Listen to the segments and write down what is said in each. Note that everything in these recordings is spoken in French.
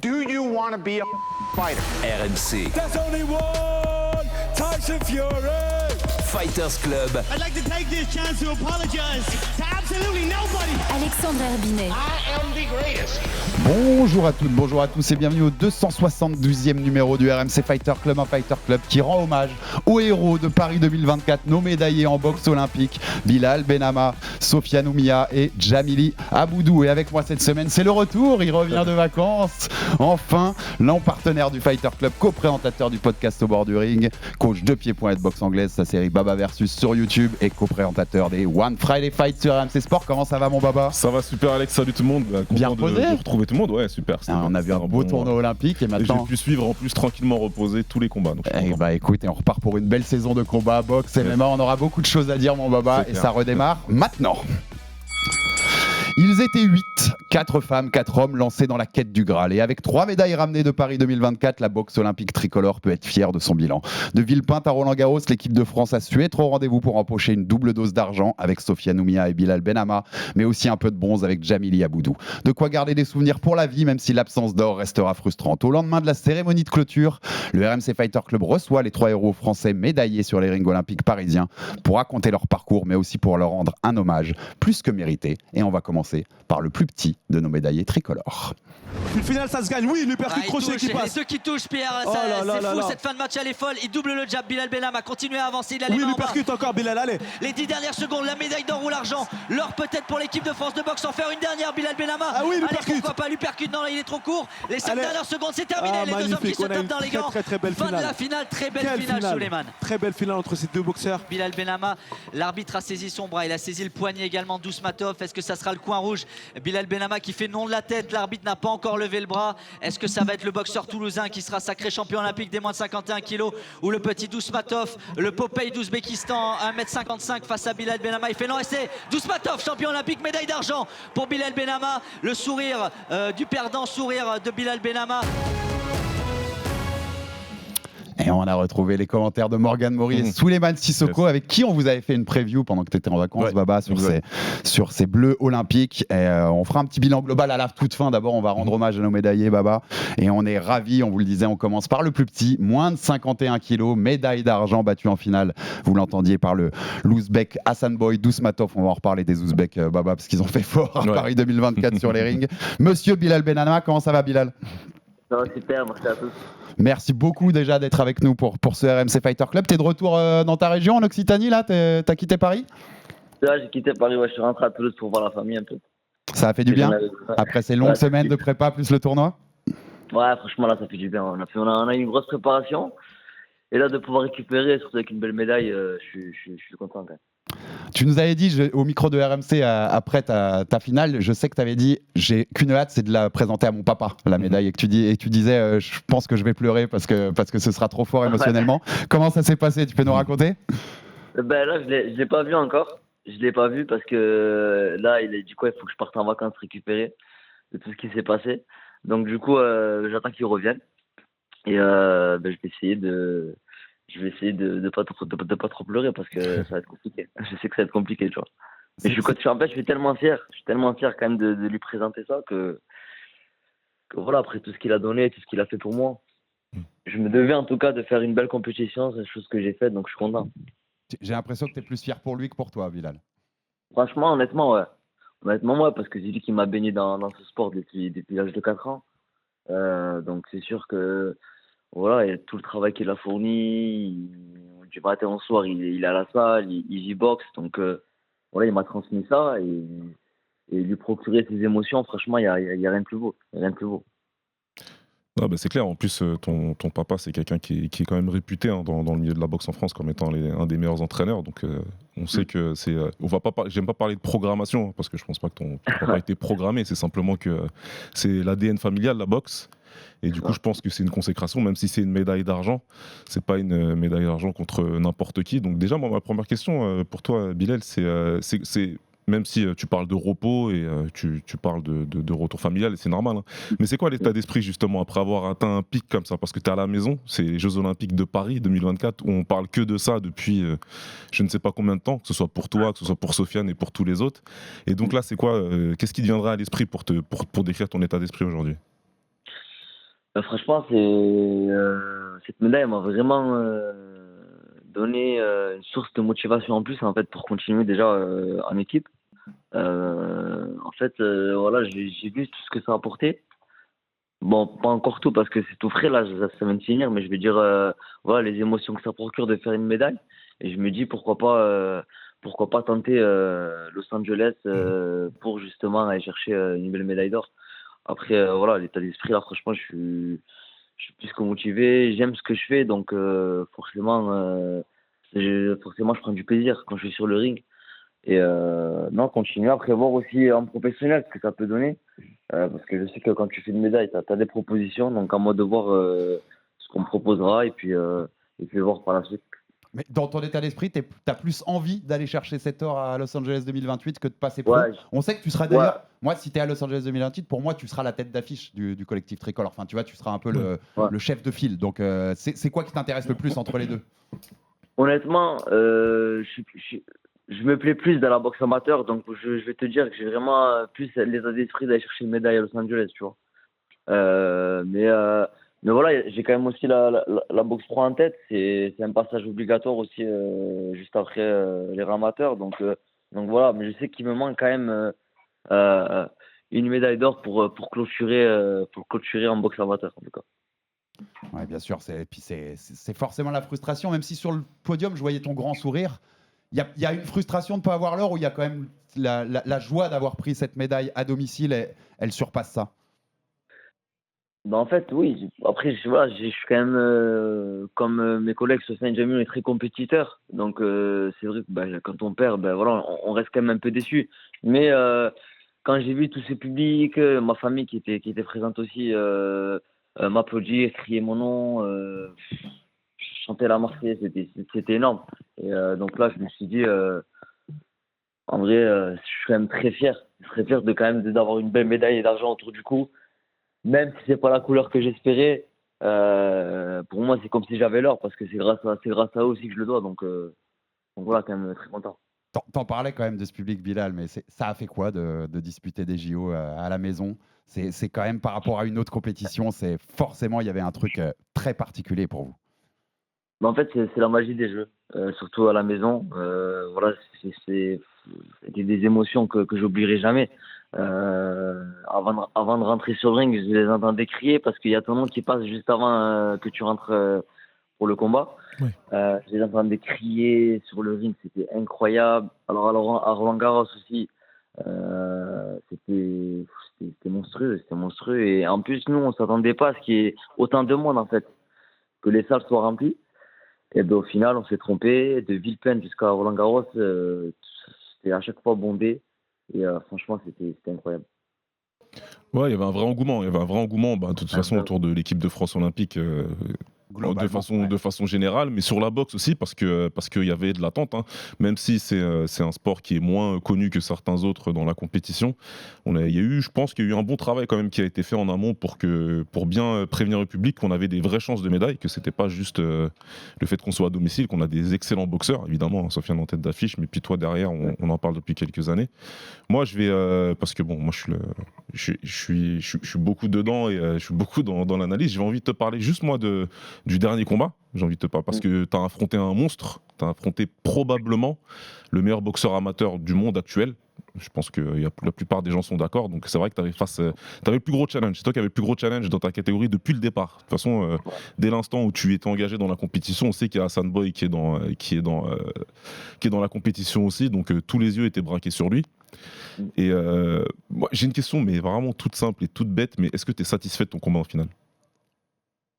Do you want to be a fighter? RMC. There's only one Tyson Fury. Fighters Club. I'd like to take this chance to apologize to absolutely nobody. Alexandre Herbinet. I am the greatest. Bonjour à toutes, bonjour à tous et bienvenue au 272e numéro du RMC Fighter Club, un Fighter Club qui rend hommage aux héros de Paris 2024, nos médaillés en boxe olympique, Bilal Benama, Sofiane Oumia et Djamili Aboudou. Et avec moi cette semaine, c'est le retour, il revient de vacances, enfin, l'un partenaire du Fighter Club, co-présentateur du podcast Au bord du ring, coach de pied-point de boxe anglaise, sa série Baba Versus sur YouTube et co-présentateur des One Friday Fight sur RMC Sport. Comment ça va mon Baba ? Ça va super Alex, salut tout le monde. Bien reposé ? De retrouver tout le monde, ouais super. On a vu un beau tournoi olympique et maintenant... j'ai pu suivre en plus tranquillement reposer tous les combats. Écoute, et on repart pour une belle saison de combat, boxe, MMA, on aura beaucoup de choses à dire mon Baba et ça redémarre maintenant. Ils étaient 8, 4 femmes, 4 hommes lancés dans la quête du Graal. Et avec 3 médailles ramenées de Paris 2024, la boxe olympique tricolore peut être fière de son bilan. De Villepinte à Roland-Garros, l'équipe de France a su être au rendez-vous pour empocher une double dose d'argent avec Sofiane Oumia et Bilal Benama, mais aussi un peu de bronze avec Djamili Aboudou. De quoi garder des souvenirs pour la vie, même si l'absence d'or restera frustrante. Au lendemain de la cérémonie de clôture, le RMC Fighter Club reçoit les 3 héros français médaillés sur les rings olympiques parisiens pour raconter leur parcours, mais aussi pour leur rendre un hommage plus que mérité. Et on va commencer par le plus petit de nos médaillés tricolores. Une finale, ça se gagne. Oui, l'uppercut crochet qui passe. Les deux qui touchent, Pierre. Oh là là c'est là fou, là. cette fin de match, elle est folle. Il double le jab. Bilal Benama continue à avancer. Il a les Oui, mains en bas. l'uppercut encore, Bilal, allez. Les 10 dernières secondes, la médaille d'or ou l'argent. L'or peut-être pour l'équipe de France de boxe. En faire une dernière, Bilal Benama. Ah oui, l'uppercut. Allez, pourquoi pas l'uppercut? Non, là, il est trop court. Les 5 Allez. dernières secondes, c'est terminé. Ah, les deux hommes qui se magnifique. On a tapent une dans les gants. très belle Fin finale. de la finale, très belle Quelle finale, Souleymane. Très belle finale entre ces deux boxeurs. Bilal Benama, l'arbitre a saisi son bras, il a saisi le poignet également d'Ousmatov. Est-ce que ça sera le coin rouge? Bilal Benama qui fait non de la tête, l'arbitre n'a pas encore levé le bras. Est-ce que ça va être le boxeur toulousain qui sera sacré champion olympique des moins de 51 kilos ou le petit Dousmatov, le Popeye d'Ouzbékistan, 1m55 face à Bilal Benama? Il fait non et c'est Dousmatov, champion olympique, médaille d'argent pour Bilal Benama. Le sourire du perdant, sourire de Bilal Benama. Et on a retrouvé les commentaires de Morgane Maury et Souleymane Sissoko, avec qui on vous avait fait une preview pendant que tu étais en vacances, Baba, sur ces bleus olympiques. Et on fera un petit bilan global à la toute fin. D'abord, on va rendre hommage à nos médaillés, Baba. Et on est ravis, on vous le disait, on commence par le plus petit, moins de 51 kilos, médaille d'argent battue en finale. Vous l'entendiez par l'Ouzbek Hassanboy Dousmatov. On va en reparler des Ouzbeks, Baba, parce qu'ils ont fait fort à Paris 2024 sur les rings. Monsieur Bilal Benama, comment ça va, Bilal ? Ça va super, merci à tous. Merci beaucoup déjà d'être avec nous pour ce RMC Fighter Club. T'es de retour dans ta région, en Occitanie, là ? T'as quitté Paris ? Là, j'ai quitté Paris, je suis rentré à Toulouse pour voir la famille un peu. Ça a fait du bien après ces longues semaines de prépa plus le tournoi ? Ouais, franchement, là, ça fait du bien. On a eu une grosse préparation. Et là, de pouvoir récupérer, surtout avec une belle médaille, je suis content quand même. Tu nous avais dit au micro de RMC après ta finale, je sais que tu avais dit j'ai qu'une hâte, c'est de la présenter à mon papa, la médaille, et tu disais je pense que je vais pleurer parce que ce sera trop fort émotionnellement. Comment ça s'est passé ? Tu peux nous raconter ? Ben là, je l'ai pas vu encore. Je l'ai pas vu parce que là, il faut que je parte en vacances récupérer de tout ce qui s'est passé. Donc du coup, j'attends qu'il revienne et je vais essayer de pas trop pleurer parce que ça va être compliqué. Je sais que ça va être compliqué, tu vois. Mais je suis tellement fier. Je suis tellement fier quand même de lui présenter ça que voilà, après tout ce qu'il a donné, tout ce qu'il a fait pour moi, je me devais en tout cas de faire une belle compétition, c'est une chose que j'ai faite, donc je suis content. J'ai l'impression que tu es plus fier pour lui que pour toi, Bilal. Franchement, honnêtement, ouais. Honnêtement, ouais, parce que c'est lui qui m'a baigné dans ce sport depuis l'âge de 4 ans. Donc c'est sûr que voilà, il y a tout le travail qu'il a fourni, du matin au soir, il est à la salle, il y boxe, donc voilà, il m'a transmis ça et lui procurer ses émotions, franchement, il y a rien de plus beau, Ah bah c'est clair, en plus ton papa c'est quelqu'un qui est quand même réputé dans le milieu de la boxe en France comme étant un des meilleurs entraîneurs, donc on sait que c'est... j'aime pas parler de programmation, parce que je pense pas que ton papa a été programmé, c'est simplement que c'est l'ADN familial, la boxe. Et du coup, je pense que c'est une consécration, même si c'est une médaille d'argent. C'est pas une médaille d'argent contre n'importe qui. Donc déjà, moi, ma première question pour toi, Bilal, c'est même si tu parles de repos et tu parles de retour familial, et c'est normal. Hein. Mais c'est quoi l'état d'esprit, justement, après avoir atteint un pic comme ça ? Parce que tu es à la maison, c'est les Jeux Olympiques de Paris 2024, où on parle que de ça depuis je ne sais pas combien de temps, que ce soit pour toi, que ce soit pour Sofiane et pour tous les autres. Et donc là, c'est quoi ? Qu'est-ce qui te viendra à l'esprit pour décrire ton état d'esprit aujourd'hui ? Franchement, cette médaille m'a vraiment donné une source de motivation en plus en fait pour continuer déjà en équipe. En fait, voilà, j'ai vu tout ce que ça a apporté. Bon, pas encore tout parce que c'est tout frais là, ça vient de finir, mais je vais dire voilà les émotions que ça procure de faire une médaille. Et je me dis pourquoi pas tenter Los Angeles pour justement aller chercher une nouvelle médaille d'or. Après voilà, l'état d'esprit là, franchement, je suis plus que motivé, j'aime ce que je fais, donc forcément je prends du plaisir quand je suis sur le ring. Et non, continuer après voir aussi en professionnel ce que ça peut donner. Parce que je sais que quand tu fais une médaille, tu as des propositions, donc à moi de voir ce qu'on me proposera et puis voir par la suite. Mais dans ton état d'esprit, tu as plus envie d'aller chercher cet or à Los Angeles 2028 que de passer pro. Ouais, On sait que tu seras d'ailleurs, moi, si tu es à Los Angeles 2028, pour moi, tu seras la tête d'affiche du collectif tricolore. Enfin, tu vois, tu seras un peu le chef de file. Donc, c'est quoi qui t'intéresse le plus entre les deux? honnêtement, je me plais plus dans la boxe amateur, donc je vais te dire que j'ai vraiment plus l'état d'esprit d'aller chercher une médaille à Los Angeles, tu vois. Mais voilà, j'ai quand même aussi la boxe pro en tête. C'est un passage obligatoire aussi juste après les amateurs. Donc voilà, mais je sais qu'il me manque quand même une médaille d'or pour clôturer en boxe amateur en tout cas. Ouais, bien sûr. Et puis c'est forcément la frustration, même si sur le podium, je voyais ton grand sourire. Il y a une frustration de ne pas avoir l'or, ou il y a quand même la joie d'avoir pris cette médaille à domicile, et elle surpasse ça? Bah en fait, oui. Après, voilà, je suis quand même, comme mes collègues, Sofiane Jamil est très compétiteur. Donc, c'est vrai que quand on perd, voilà, on reste quand même un peu déçu. Mais quand j'ai vu tous ces publics, ma famille qui était présente aussi, m'applaudir, crier mon nom, chanter la Marseillaise, c'était énorme. Et donc là, je me suis dit, en vrai, je suis quand même très fier. Très fier de quand même d'avoir une belle médaille d'argent autour du cou. Même si c'est pas la couleur que j'espérais, pour moi c'est comme si j'avais l'or parce que c'est grâce à eux aussi que je le dois. Donc voilà, quand même très content. T'en parlais quand même de ce public, Bilal, mais ça a fait quoi de disputer des JO à la maison? C'est quand même par rapport à une autre compétition, forcément il y avait un truc très particulier pour vous. Mais en fait, c'est la magie des jeux, surtout à la maison. Voilà, c'était des émotions que j'oublierai jamais. Avant de rentrer sur le ring, je les entendais crier parce qu'il y a ton nom qui passe juste avant que tu rentres pour le combat. Oui. Je les entendais crier sur le ring, c'était incroyable. Alors à Roland Garros aussi, c'était monstrueux. Et en plus, nous, on s'attendait pas à ce qu'il y ait autant de monde en fait, que les salles soient remplies. Et au final, on s'est trompé. De Villepinte jusqu'à Roland Garros, c'était à chaque fois bondé. Et franchement, c'était incroyable. Ouais, il y avait un vrai engouement. De toute façon, autour de l'équipe de France olympique. De façon générale, mais sur la boxe aussi, parce qu'il y avait de l'attente, hein. Même si c'est un sport qui est moins connu que certains autres dans la compétition, je pense qu'il y a eu un bon travail quand même qui a été fait en amont pour bien prévenir le public qu'on avait des vraies chances de médaille, que c'était pas juste le fait qu'on soit à domicile, qu'on a des excellents boxeurs, évidemment, Sofiane en tête d'affiche, mais puis toi derrière, on en parle depuis quelques années. Moi, je vais parce que bon, moi je suis beaucoup dedans et je suis beaucoup dans l'analyse. J'ai envie de te parler juste moi du dernier combat. J'ai envie de te parler parce que tu as affronté un monstre, tu as affronté probablement le meilleur boxeur amateur du monde actuel. Je pense que la plupart des gens sont d'accord. Donc c'est vrai que tu avais le plus gros challenge. C'est toi qui avais le plus gros challenge dans ta catégorie depuis le départ. De toute façon, dès l'instant où tu étais engagé dans la compétition, on sait qu'il y a Hassan Boy qui est dans la compétition aussi. Donc tous les yeux étaient braqués sur lui. Et moi, j'ai une question, mais vraiment toute simple et toute bête. Mais est-ce que tu es satisfait de ton combat en finale?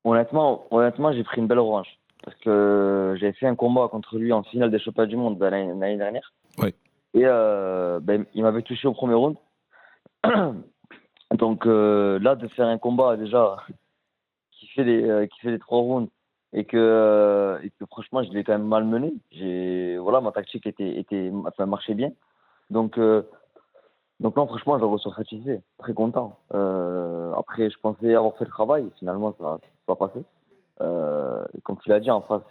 Honnêtement, j'ai pris une belle revanche. Parce que j'avais fait un combat contre lui en finale des championnats du monde l'année dernière. Ouais. Et il m'avait touché au premier round. Donc là, de faire un combat déjà qui fait les 3 rounds et que franchement, je l'ai quand même malmené. Voilà, ma tactique marchait bien. Donc non, franchement, je ressors satisfait, très content. Après, je pensais avoir fait le travail, finalement, ça n'a pas passé. Comme tu l'as dit, en face,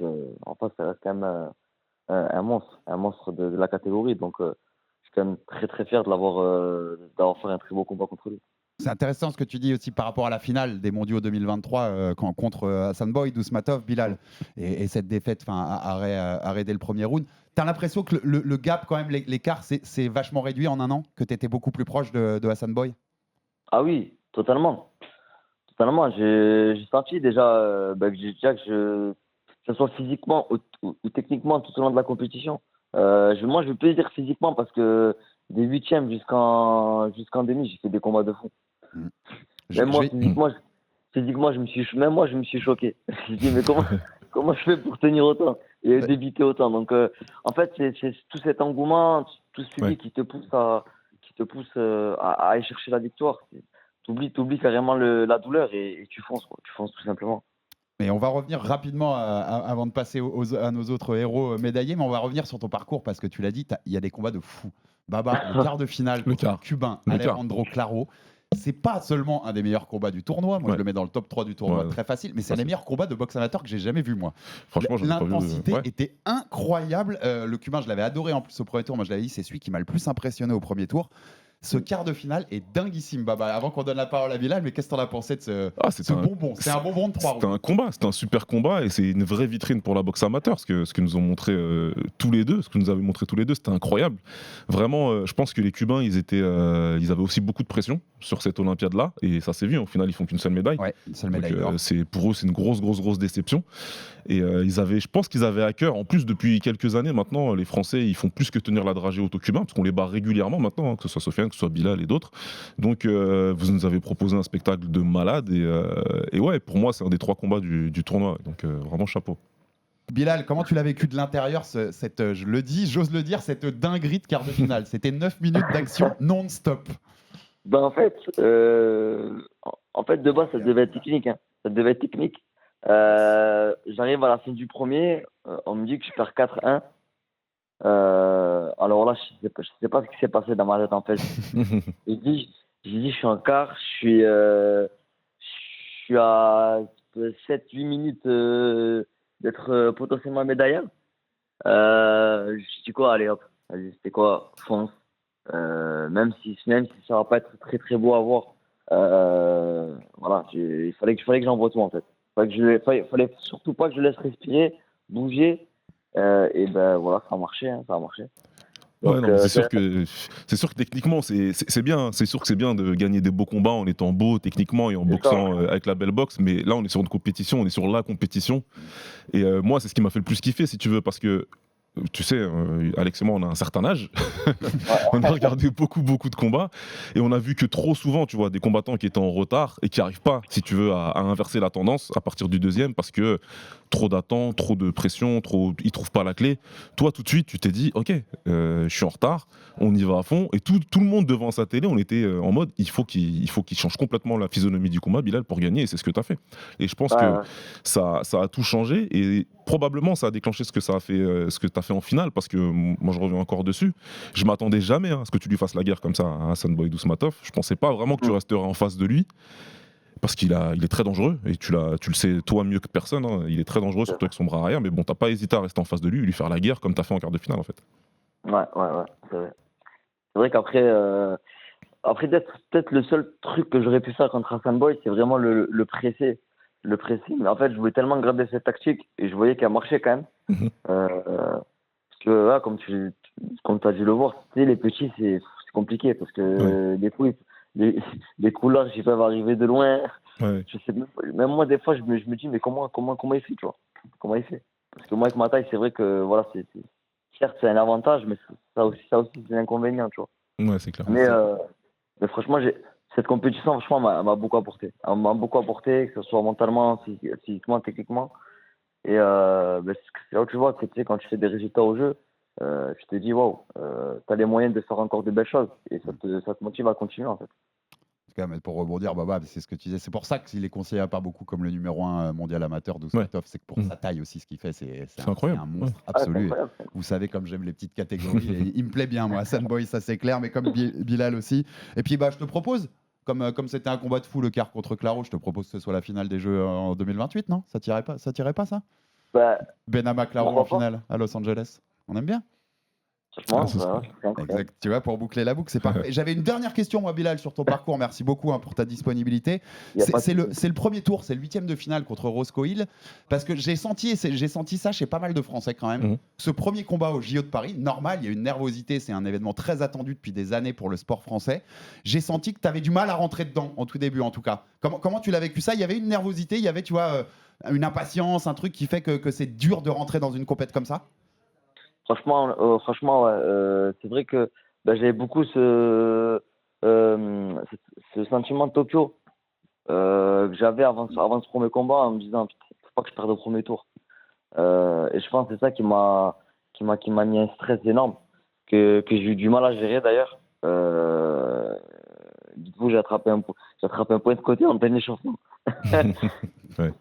ça reste quand même un monstre de la catégorie. Donc, je suis quand même très très fier d'avoir fait un très beau combat contre lui. C'est intéressant ce que tu dis aussi par rapport à la finale des mondiaux 2023 contre Hassan Boy, Dousmatov, Bilal et cette défaite, arrêt dès le premier round. T'as l'impression que le gap, quand même, l'écart, c'est vachement réduit en un an, que tu étais beaucoup plus proche de Hassan Boy? Ah oui, totalement. Totalement. J'ai senti déjà, que ce soit physiquement ou techniquement tout au long de la compétition. Moi, je veux plus dire physiquement parce que des huitièmes jusqu'en demi, j'ai fait des combats de fou. Même moi, physiquement, même moi, je me suis choqué. Je me dis, mais comment je fais pour tenir autant et débiter autant? Donc, en fait, c'est tout cet engouement, tout ce public qui te pousse à aller chercher la victoire. T'oublies carrément la douleur et tu fonces, quoi. Tu fonces tout simplement. Et on va revenir rapidement avant de passer à nos autres héros médaillés, mais on va revenir sur ton parcours parce que tu l'as dit, il y a des combats de fou. Baba, le quart de finale contre le cubain Alejandro Claro. C'est pas seulement un des meilleurs combats du tournoi, moi je le mets dans le top 3 du tournoi, très facile, mais c'est un des meilleurs combats de boxe amateur que j'ai jamais vu, moi. Franchement, l'intensité était incroyable. Le cubain, je l'avais adoré en plus au premier tour, moi je l'avais dit, c'est celui qui m'a le plus impressionné au premier tour. Ce quart de finale est dinguissime, Baba. Avant qu'on donne la parole à Bilal, mais qu'est-ce que t'en as pensé de ce bonbon? C'est un bonbon de 3 rounds. C'était un combat, c'était un super combat et c'est une vraie vitrine pour la boxe amateur. Ce que nous ont montré tous les deux, ce que nous avaient montré tous les deux, c'était incroyable. Vraiment, je pense que les Cubains, ils avaient aussi beaucoup de pression sur cette Olympiade-là et ça s'est vu. Au final, ils font qu'une seule médaille. Ouais, une seule médaille. Donc, pour eux, c'est une grosse déception. Et je pense qu'ils avaient à cœur. En plus, depuis quelques années maintenant, les Français, ils font plus que tenir la dragée auto-cubain parce qu'on les bat régulièrement maintenant, que ce soit Sofiane, que ce soit Bilal et d'autres. Donc, vous nous avez proposé un spectacle de malade et ouais, pour moi, c'est un des 3 combats du tournoi. Donc, vraiment chapeau. Bilal, comment tu l'as vécu de l'intérieur, j'ose le dire, cette dinguerie de quart de finale? C'était 9 minutes d'action non-stop. Ben en fait, de base, ça devait être technique. Hein. Ça devait être technique. J'arrive à la fin du premier, on me dit que je perds 4-1. Alors là, je sais pas ce qui s'est passé dans ma tête en fait. J'ai dit, je suis en quart, je suis à 7-8 minutes d'être potentiellement médailleur. Je dis quoi, allez hop, vas-y, c'était quoi, fonce. Même si ça va pas être très très beau à voir. Voilà, il fallait que j'envoie tout en fait. Fallait surtout pas que je laisse respirer, bouger. Et ben voilà, ça a marché. Donc, ouais, non, c'est sûr que techniquement c'est bien, c'est sûr que c'est bien de gagner des beaux combats en étant beau techniquement et en boxant avec la belle boxe, mais là on est sur une compétition, on est sur la compétition et moi c'est ce qui m'a fait le plus kiffer si tu veux parce que tu sais, Alex et moi, on a un certain âge. On a regardé beaucoup de combats et on a vu que trop souvent, tu vois, des combattants qui étaient en retard et qui n'arrivent pas, si tu veux, à inverser la tendance à partir du deuxième parce que trop d'attente, trop de pression, ils trouvent pas la clé. Toi, tout de suite, tu t'es dit, ok, je suis en retard, on y va à fond. Et tout le monde devant sa télé, on était en mode, il faut qu'il change complètement la physionomie du combat, Bilal, pour gagner. Et c'est ce que tu as fait. Et je pense que ça a tout changé et probablement ça a déclenché ce que ça a fait, ce que tu as fait en finale, parce que moi je reviens encore dessus. Je m'attendais jamais à ce que tu lui fasses la guerre comme ça à Hassan Boy Dousmatov. Je pensais pas vraiment que tu resterais en face de lui. Parce qu'il est très dangereux, et tu le sais toi mieux que personne, hein. Il est très dangereux, surtout avec son bras arrière, mais bon, t'as pas hésité à rester en face de lui et lui faire la guerre comme t'as fait en quart de finale en fait. Ouais, c'est vrai. C'est vrai qu'après, peut-être le seul truc que j'aurais pu faire contre Hassan Boy, c'est vraiment le presser. Le presser, mais en fait, je voulais tellement garder cette tactique, et je voyais qu'elle marchait quand même. Parce que là, comme tu as dû le voir, les petits, c'est compliqué, parce que des coups, les couleurs, ils peuvent arriver de loin. Ouais. Je sais même moi, des fois, je me dis, mais comment il fait, tu vois? Comment il fait? Parce que moi, avec ma taille, c'est vrai que, voilà, certes, c'est un avantage, mais ça aussi c'est un inconvénient, tu vois. Ouais, c'est clair. Mais franchement, cette compétition, franchement, m'a beaucoup apporté. Elle m'a beaucoup apporté, que ce soit mentalement, physiquement, techniquement. Et c'est là où tu vois que, tu sais, quand tu fais des résultats au jeu, tu te dis, waouh, t'as les moyens de faire encore de belles choses. Et ça te motive à continuer, en fait. Mais pour rebondir, Baba, c'est ce que tu disais. C'est pour ça qu'il est conseillé à pas beaucoup comme le numéro 1 mondial amateur Dousmatov. C'est que pour sa taille aussi, ce qu'il fait, c'est incroyable. Un monstre absolu. Incroyable. Vous savez, comme j'aime les petites catégories, et il me plaît bien, moi. Hassan Boy, ça c'est clair, mais comme Bilal aussi. Et puis, je te propose, comme c'était un combat de fou, le quart contre Claro, je te propose que ce soit la finale des Jeux en 2028, non? Ça tirait pas, ça? Benama Claro en finale à Los Angeles. On aime bien? Franchement, c'est ça. c'est incroyable. Exact. Tu vois, pour boucler la boucle, c'est parfait. J'avais une dernière question, moi, Bilal, sur ton parcours. Merci beaucoup pour ta disponibilité. Y a pas de C'est souci. le premier tour, c'est le 8e de finale contre Roscoe Hill. Parce que j'ai senti ça chez pas mal de Français quand même. Mhm. Ce premier combat au JO de Paris, normal, il y a une nervosité. C'est un événement très attendu depuis des années pour le sport français. J'ai senti que tu avais du mal à rentrer dedans, en tout début en tout cas. Comment tu l'as vécu ça? Il y avait une nervosité, il y avait, tu vois, une impatience, un truc qui fait que c'est dur de rentrer dans une compète comme ça? Franchement, ouais, c'est vrai que j'avais beaucoup ce sentiment de Tokyo que j'avais avant ce premier combat en me disant putain, faut pas que je perde au premier tour. Et je pense que c'est ça qui m'a mis un stress énorme que j'ai eu du mal à gérer d'ailleurs. Du coup, j'ai attrapé un point de côté en plein échauffement. Ouais. Ouais.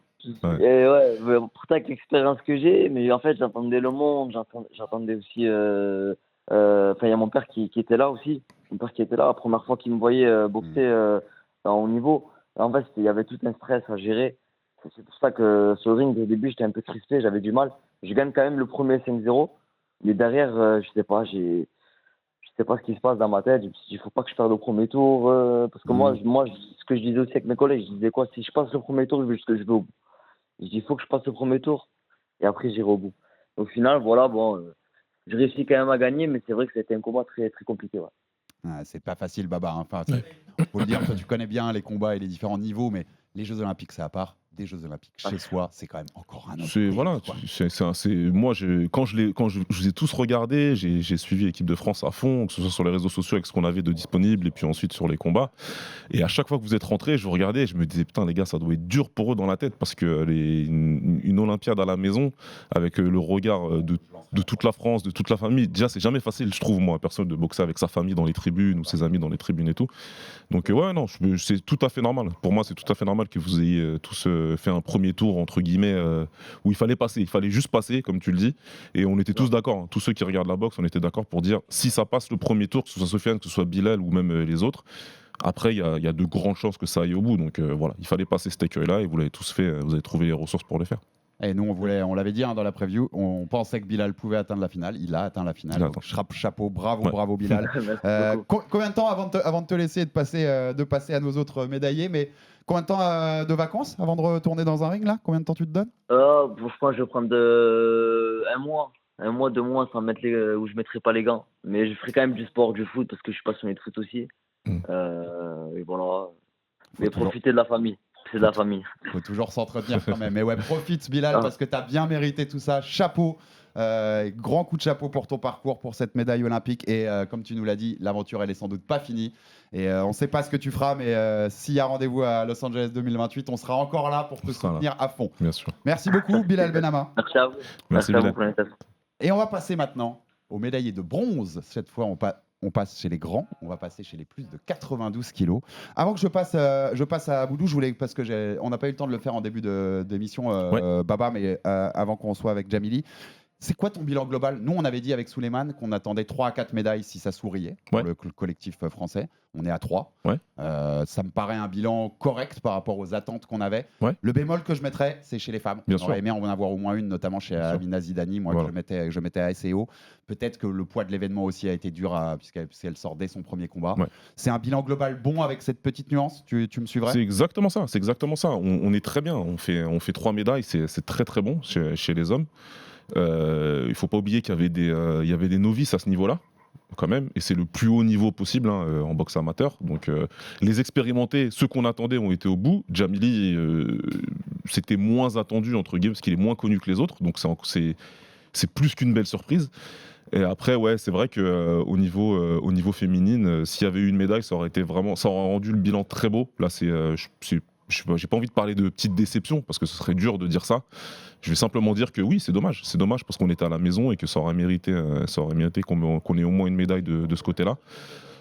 Et ouais, pourtant avec l'expérience que j'ai, mais en fait j'entendais le monde, j'entendais aussi. Enfin, il y a mon père qui était là aussi. Mon père qui était là, la première fois qu'il me voyait boxer à haut niveau. En fait, il y avait tout un stress à gérer. C'est pour ça que sur le ring, au début, j'étais un peu crispé, j'avais du mal. Je gagne quand même le premier 5-0, mais derrière, je sais pas ce qui se passe dans ma tête. Je me suis dit, il faut pas que je perde au premier tour, parce que moi, ce que je disais aussi avec mes collègues, je disais quoi, si je passe le premier tour, je vais au bout. Je dis, il faut que je passe le premier tour, et après, j'irai au bout. Au final, voilà, bon, je réussis quand même à gagner, mais c'est vrai que c'était un combat très, très compliqué. Ouais. Ah, c'est pas facile, Baba. Enfin, faut le dire, toi, tu connais bien les combats et les différents niveaux, mais les Jeux Olympiques, c'est à part. Des Jeux Olympiques chez soi, c'est quand même encore un autre. C'est délire, voilà, quoi. moi quand je vous ai tous regardé, j'ai suivi l'équipe de France à fond, que ce soit sur les réseaux sociaux avec ce qu'on avait de disponible et puis ensuite sur les combats. Et à chaque fois que vous êtes rentrés, je vous regardais et je me disais putain les gars, ça doit être dur pour eux dans la tête parce que une Olympiade à la maison avec le regard de toute la France, de toute la famille. Déjà c'est jamais facile, je trouve moi, personne de boxer avec sa famille dans les tribunes ou ses amis dans les tribunes et tout. Donc ouais non, c'est tout à fait normal. Pour moi c'est tout à fait normal que vous ayez tous fait un premier tour entre guillemets où il fallait juste passer comme tu le dis, et on était tous d'accord, tous ceux qui regardent la boxe, on était d'accord pour dire si ça passe le premier tour, que ce soit Sofiane, que ce soit Bilal ou même les autres, après il y a de grandes chances que ça aille au bout, donc voilà, il fallait passer cet écueil là et vous l'avez tous fait, vous avez trouvé les ressources pour le faire. Et nous, on l'avait dit dans la preview, on pensait que Bilal pouvait atteindre la finale. Il a atteint la finale. Donc, chapeau, bravo Bilal. Merci beaucoup. Combien de temps avant de te laisser et de passer à nos autres médaillés, mais combien de temps de vacances avant de retourner dans un ring là? Combien de temps tu te donnes? Je pense que je vais prendre un mois, 2 mois sans mettre où je mettrai pas les gants. Mais je ferai quand même du sport, du foot, parce que je suis passionné de foot aussi. Et voilà. Mais profiter de la famille. C'est de la famille. Faut toujours s'entretenir quand même. Mais ouais, profite Bilal parce que tu as bien mérité tout ça. Chapeau. Grand coup de chapeau pour ton parcours, pour cette médaille olympique. Et comme tu nous l'as dit, l'aventure, elle est sans doute pas finie. Et on ne sait pas ce que tu feras, mais s'il y a rendez-vous à Los Angeles 2028, on sera encore là pour te soutenir à fond. Bien sûr. Merci beaucoup, Bilal Benama. Merci à vous. Merci à Bilal. vous pour l'invitation. Et on va passer maintenant aux médaillés de bronze. Cette fois, on passe chez les grands, on va passer chez les plus de 92 kilos. Avant que je passe à Aboudou, parce que on n'a pas eu le temps de le faire en début d'émission, Baba, mais avant qu'on soit avec Jamili. C'est quoi ton bilan global? Nous, on avait dit avec Souleymane qu'on attendait 3 à 4 médailles si ça souriait pour le collectif français. On est à 3. Ouais. Ça me paraît un bilan correct par rapport aux attentes qu'on avait. Ouais. Le bémol que je mettrais, c'est chez les femmes. Bien on aurait sûr. aimé en avoir au moins une, notamment chez Amina Zidani, moi Voilà. que je mettais à SEO. Peut-être que le poids de l'événement aussi a été dur puisqu'elle sort dès son premier combat. Ouais. C'est un bilan global bon avec cette petite nuance. Tu me suivrais? C'est exactement ça. On est très bien. On fait 3 médailles, c'est très très bon chez les hommes. Il faut pas oublier qu'il y avait des novices à ce niveau-là, quand même, et c'est le plus haut niveau possible en boxe amateur. Donc les expérimentés, ceux qu'on attendait, ont été au bout. Jamili, c'était moins attendu entre guillemets parce qu'il est moins connu que les autres, donc c'est plus qu'une belle surprise. Et après, ouais, c'est vrai que au niveau féminine, s'il y avait eu une médaille, ça aurait rendu le bilan très beau. Là, j'ai pas envie de parler de petite déception parce que ce serait dur de dire ça. Je vais simplement dire que oui, c'est dommage parce qu'on était à la maison et que ça aurait mérité qu'on ait au moins une médaille de ce côté-là.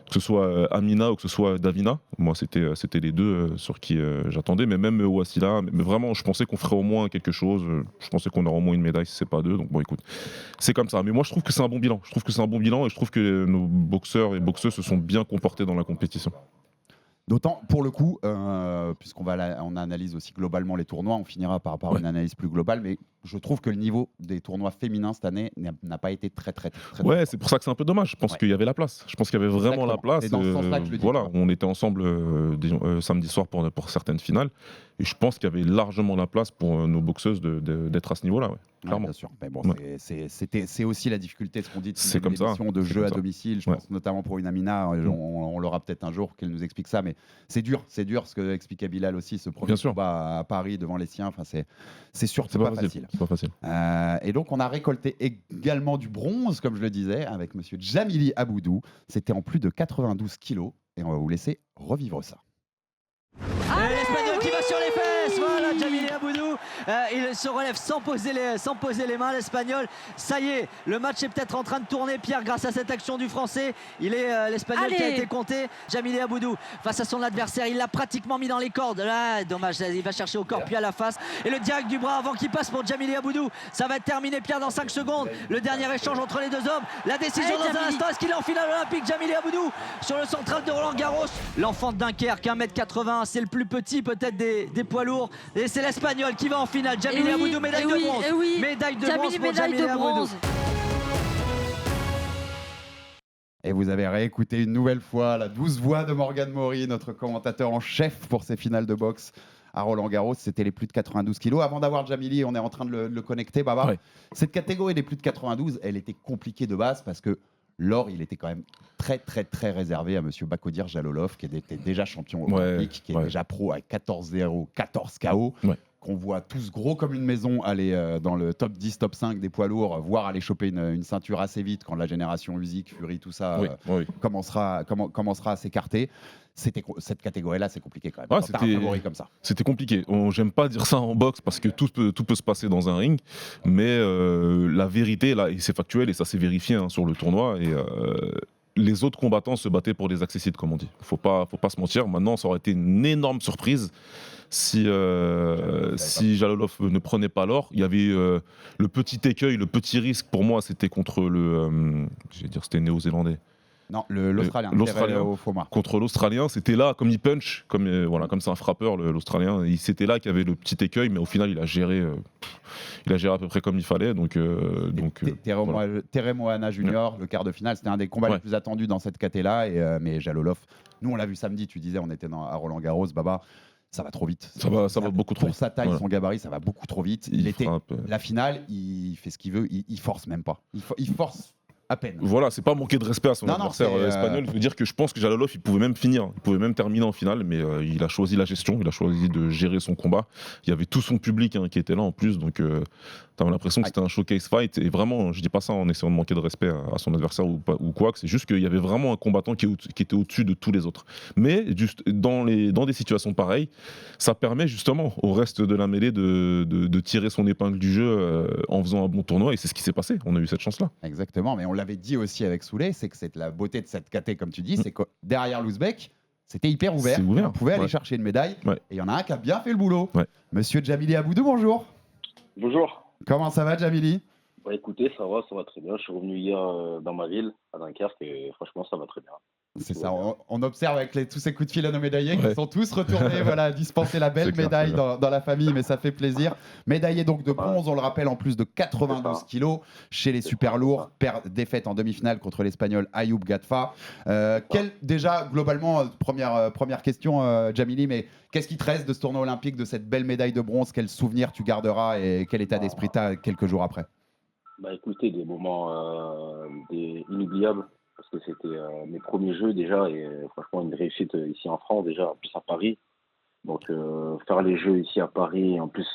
Que ce soit Amina ou que ce soit Davina, moi c'était les deux sur qui j'attendais, mais même Wassila, mais vraiment je pensais qu'on ferait au moins quelque chose, je pensais qu'on aurait au moins une médaille si c'est pas 2, donc bon écoute, c'est comme ça. Mais moi je trouve que c'est un bon bilan, et je trouve que nos boxeurs et boxeuses se sont bien comportés dans la compétition. D'autant, pour le coup, puisqu'on on analyse aussi globalement les tournois, on finira par une analyse plus globale, mais je trouve que le niveau des tournois féminins cette année n'a pas été très Ouais, c'est pour ça que c'est un peu dommage. Je pense qu'il y avait la place. Je pense qu'il y avait vraiment la place. Et dans ce sens-là que je le dis. Voilà, on était ensemble samedi soir pour certaines finales. Et je pense qu'il y avait largement la place pour nos boxeuses d'être à ce niveau-là. Ouais, clairement. Bien sûr. Mais bon, Ouais. c'est aussi la difficulté, ce qu'on dit, C'est comme ça. de C'est jeu comme à ça. domicile. Je pense notamment pour une Amina, on l'aura peut-être un jour qu'elle nous explique ça, mais c'est dur ce que expliquait Bilal aussi, ce premier Bien sûr. combat à Paris devant les siens. Enfin, c'est sûr, C'est pas facile. C'est pas facile. Et donc, on a récolté également du bronze, comme je le disais, avec monsieur Djamili Aboudou. C'était en plus de 92 kilos. Et on va vous laisser revivre ça. Et l'Espagnol qui va sur les fesses, voilà Djamili Aboudou, il se relève sans poser les mains, l'Espagnol, ça y est, le match est peut-être en train de tourner, Pierre, grâce à cette action du Français, l'Espagnol qui a été compté, Djamili Aboudou face à son adversaire, il l'a pratiquement mis dans les cordes, là, dommage, il va chercher au corps puis à la face, et le direct du bras avant qu'il passe pour Djamili Aboudou, ça va être terminé Pierre dans 5 secondes, le dernier échange entre les deux hommes, la décision dans un instant, est-ce qu'il est en finale olympique, Djamili Aboudou sur le central de Roland Garros, l'enfant de Dunkerque, 1m80, c'est le plus petit peut-être des poids lourds, et c'est l'Espagnol qui va en finale, Djamili Aboudou, médaille de bronze, médaille de bronze pour Djamili Aboudou. Et vous avez réécouté une nouvelle fois la douce voix de Morgane Maury, notre commentateur en chef pour ces finales de boxe à Roland-Garros. C'était les plus de 92 kilos. Avant d'avoir Djamili, on est en train de le connecter, Baba. Ouais. Cette catégorie des plus de 92, elle était compliquée de base parce que l'or, il était quand même très réservé à monsieur Bakodir Jalolov, qui était déjà champion olympique, qui est déjà pro à 14-0, 14 KO. Ouais. Qu'on voit tous gros comme une maison aller dans le top 10, top 5 des poids lourds, voire aller choper une ceinture assez vite quand la génération Usyk, Fury, tout ça commencera à s'écarter. Cette catégorie-là, c'est compliqué quand même. Ouais, quand t'as un favori comme ça. C'était compliqué. J'aime pas dire ça en boxe parce que tout peut se passer dans un ring, mais la vérité, là, et c'est factuel et ça s'est vérifié sur le tournoi. Et les autres combattants se battaient pour des accessites, comme on dit. Faut pas se mentir. Maintenant, ça aurait été une énorme surprise si Jalolov ne prenait pas l'or. Il y avait le petit écueil, le petit risque pour moi, c'était contre c'était néo-zélandais. Non, l'Australien. Contre l'Australien, c'était là, comme il punch, comme c'est un frappeur, l'Australien. C'était là qu'il y avait le petit écueil, mais au final, il a géré à peu près comme il fallait. Terry Moana Junior, le quart de finale, c'était un des combats les plus attendus dans cette caté-là. Mais Jalolov, nous, on l'a vu samedi, tu disais, on était à Roland-Garros, Baba. Ça va trop vite. Ça va beaucoup trop vite. Pour sa taille, son gabarit, ça va beaucoup trop vite. La finale, il fait ce qu'il veut, il force même pas. Il force à peine. Voilà, c'est pas manquer de respect à son adversaire espagnol. Je veux dire que je pense que Jalolov, il pouvait même finir, il pouvait même terminer en finale, mais il a choisi la gestion, il a choisi de gérer son combat. Il y avait tout son public qui était là en plus, donc t'avais l'impression que c'était un showcase fight. Et vraiment, je dis pas ça en essayant de manquer de respect à son adversaire ou quoi, c'est juste qu'il y avait vraiment un combattant qui était au-dessus de tous les autres. Mais juste dans des situations pareilles, ça permet justement au reste de la mêlée de tirer son épingle du jeu en faisant un bon tournoi, et c'est ce qui s'est passé. On a eu cette chance-là. Exactement, mais on l'avait dit aussi avec Souley, c'est que c'est la beauté de cette caté, comme tu dis, c'est que derrière l'Ouzbek, c'était hyper ouvert. On pouvait aller chercher une médaille, et il y en a un qui a bien fait le boulot. Monsieur Djamili Aboudou, bonjour. Bonjour. Comment ça va, Djamili? Écoutez, ça va très bien. Je suis revenu hier dans ma ville, à Dunkerque, et franchement, ça va très bien. C'est ça, on observe avec tous ces coups de fil à nos médaillés qui sont tous retournés dispenser la belle médaille dans la famille, mais ça fait plaisir. Médaillé donc de bronze, on le rappelle, en plus de 92 kilos chez les super lourds, défaite en demi-finale contre l'Espagnol Ayoub Gatfa. Déjà, globalement, première question, Djamili, mais qu'est-ce qui te reste de ce tournoi olympique, de cette belle médaille de bronze? Quel souvenir tu garderas et quel état d'esprit tu as quelques jours après? Écoutez, des moments inoubliables, parce que c'était mes premiers jeux déjà, et franchement une réussite ici en France déjà, en plus à Paris. Donc faire les jeux ici à Paris et en plus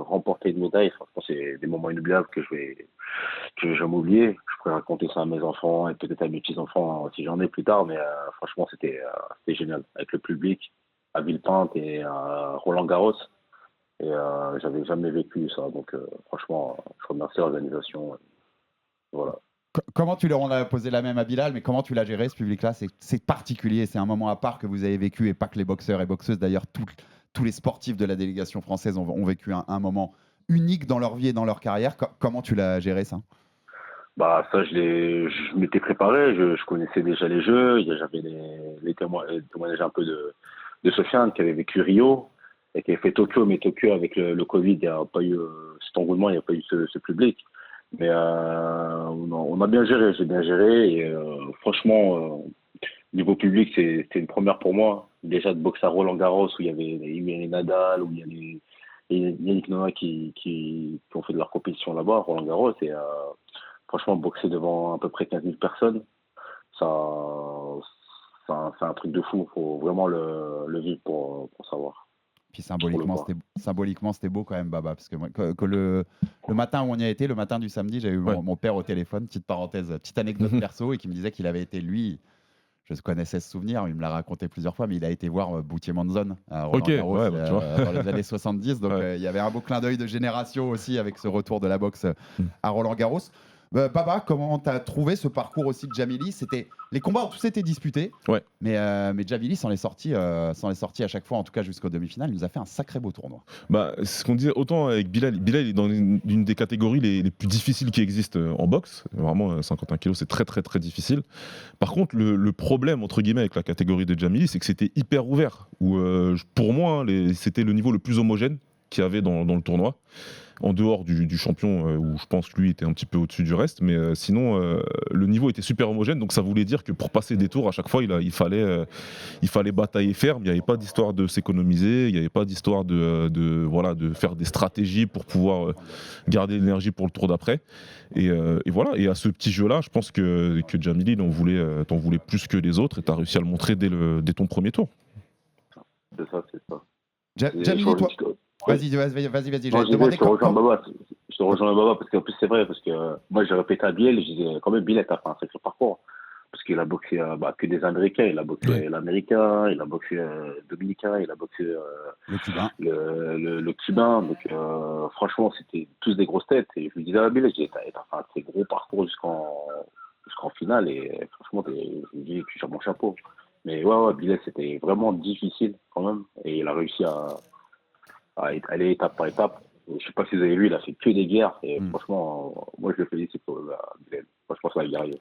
remporter une médaille, franchement c'est des moments inoubliables que je vais jamais oublier. Je pourrais raconter ça à mes enfants et peut-être à mes petits-enfants si j'en ai plus tard, mais franchement c'était génial, avec le public à Villepinte et à Roland-Garros. Et j'avais jamais vécu ça, donc franchement, je remercie l'organisation. Voilà. Comment on a posé la même à Bilal, mais comment tu l'as géré ce public-là? C'est particulier, c'est un moment à part que vous avez vécu, et pas que les boxeurs et boxeuses, d'ailleurs, tous les sportifs de la délégation française ont vécu un moment unique dans leur vie et dans leur carrière. Comment tu l'as géré ça? Ça, je m'étais préparé, je connaissais déjà les jeux, j'avais les témoignages un peu de Sofiane qui avait vécu Rio et qui avait fait Tokyo, mais Tokyo avec le Covid, il n'y a pas eu cet engouement, il n'y a pas eu ce public. Mais on a bien géré, j'ai bien géré et franchement, niveau public, c'était une première pour moi. Déjà de boxe à Roland-Garros où il y avait les Nadal, où il y a les Yannick Noah qui ont fait de leur compétition là-bas, à Roland-Garros, et franchement, boxer devant à peu près 15 000 personnes, c'est un truc de fou. Il faut vraiment le vivre pour savoir. Puis symboliquement, c'était beau quand même, Baba, parce que, que le matin où on y a été, le matin du samedi, j'ai eu mon père au téléphone, petite parenthèse, petite anecdote perso, et qui me disait qu'il avait été, lui, je connaissais ce souvenir, il me l'a raconté plusieurs fois, mais il a été voir Boutier Manzon à Roland-Garros dans les années 70, donc il y avait un beau clin d'œil de génération aussi avec ce retour de la boxe à Roland-Garros. Baba, comment tu as trouvé ce parcours aussi de Djamili? Les combats ont tous été disputés, mais Djamili s'en est sorti à chaque fois, en tout cas jusqu'aux demi-finales. Il nous a fait un sacré beau tournoi. C'est ce qu'on disait autant avec Bilal. Bilal est dans une des catégories les plus difficiles qui existent en boxe. Vraiment, 51 kilos, c'est très très très difficile. Par contre, le problème entre guillemets avec la catégorie de Djamili, c'est que c'était hyper ouvert. Où, pour moi, c'était le niveau le plus homogène qu'il y avait dans le tournoi. En dehors du champion, où je pense que lui était un petit peu au-dessus du reste, mais sinon le niveau était super homogène, donc ça voulait dire que pour passer des tours à chaque fois il fallait batailler ferme, il n'y avait pas d'histoire de s'économiser, il n'y avait pas d'histoire de faire des stratégies pour pouvoir garder l'énergie pour le tour d'après, et voilà, et à ce petit jeu là je pense que Djamili t'en voulait plus que les autres, et tu as réussi à le montrer dès ton premier tour. C'est ça. Djamili, toi... Vas-y. Je te rejoins Baba parce qu'en plus c'est vrai, parce que moi j'ai répété à Biel, je disais quand même Biel a fait un sacré parcours parce qu'il a boxé que des Américains, il a boxé l'Américain, il a boxé le Dominicain, il a boxé le Cubain, le Cubain, donc franchement c'était tous des grosses têtes, et je lui disais à Biel, t'as fait un très gros parcours jusqu'en finale, et franchement je lui dis tu tires mon chapeau. Mais ouais, Biel c'était vraiment difficile quand même, et il a réussi à aller étape par étape. Je sais pas si vous avez vu, il a fait que des guerres, et franchement, moi je le félicite pour franchement, ça va y arriver.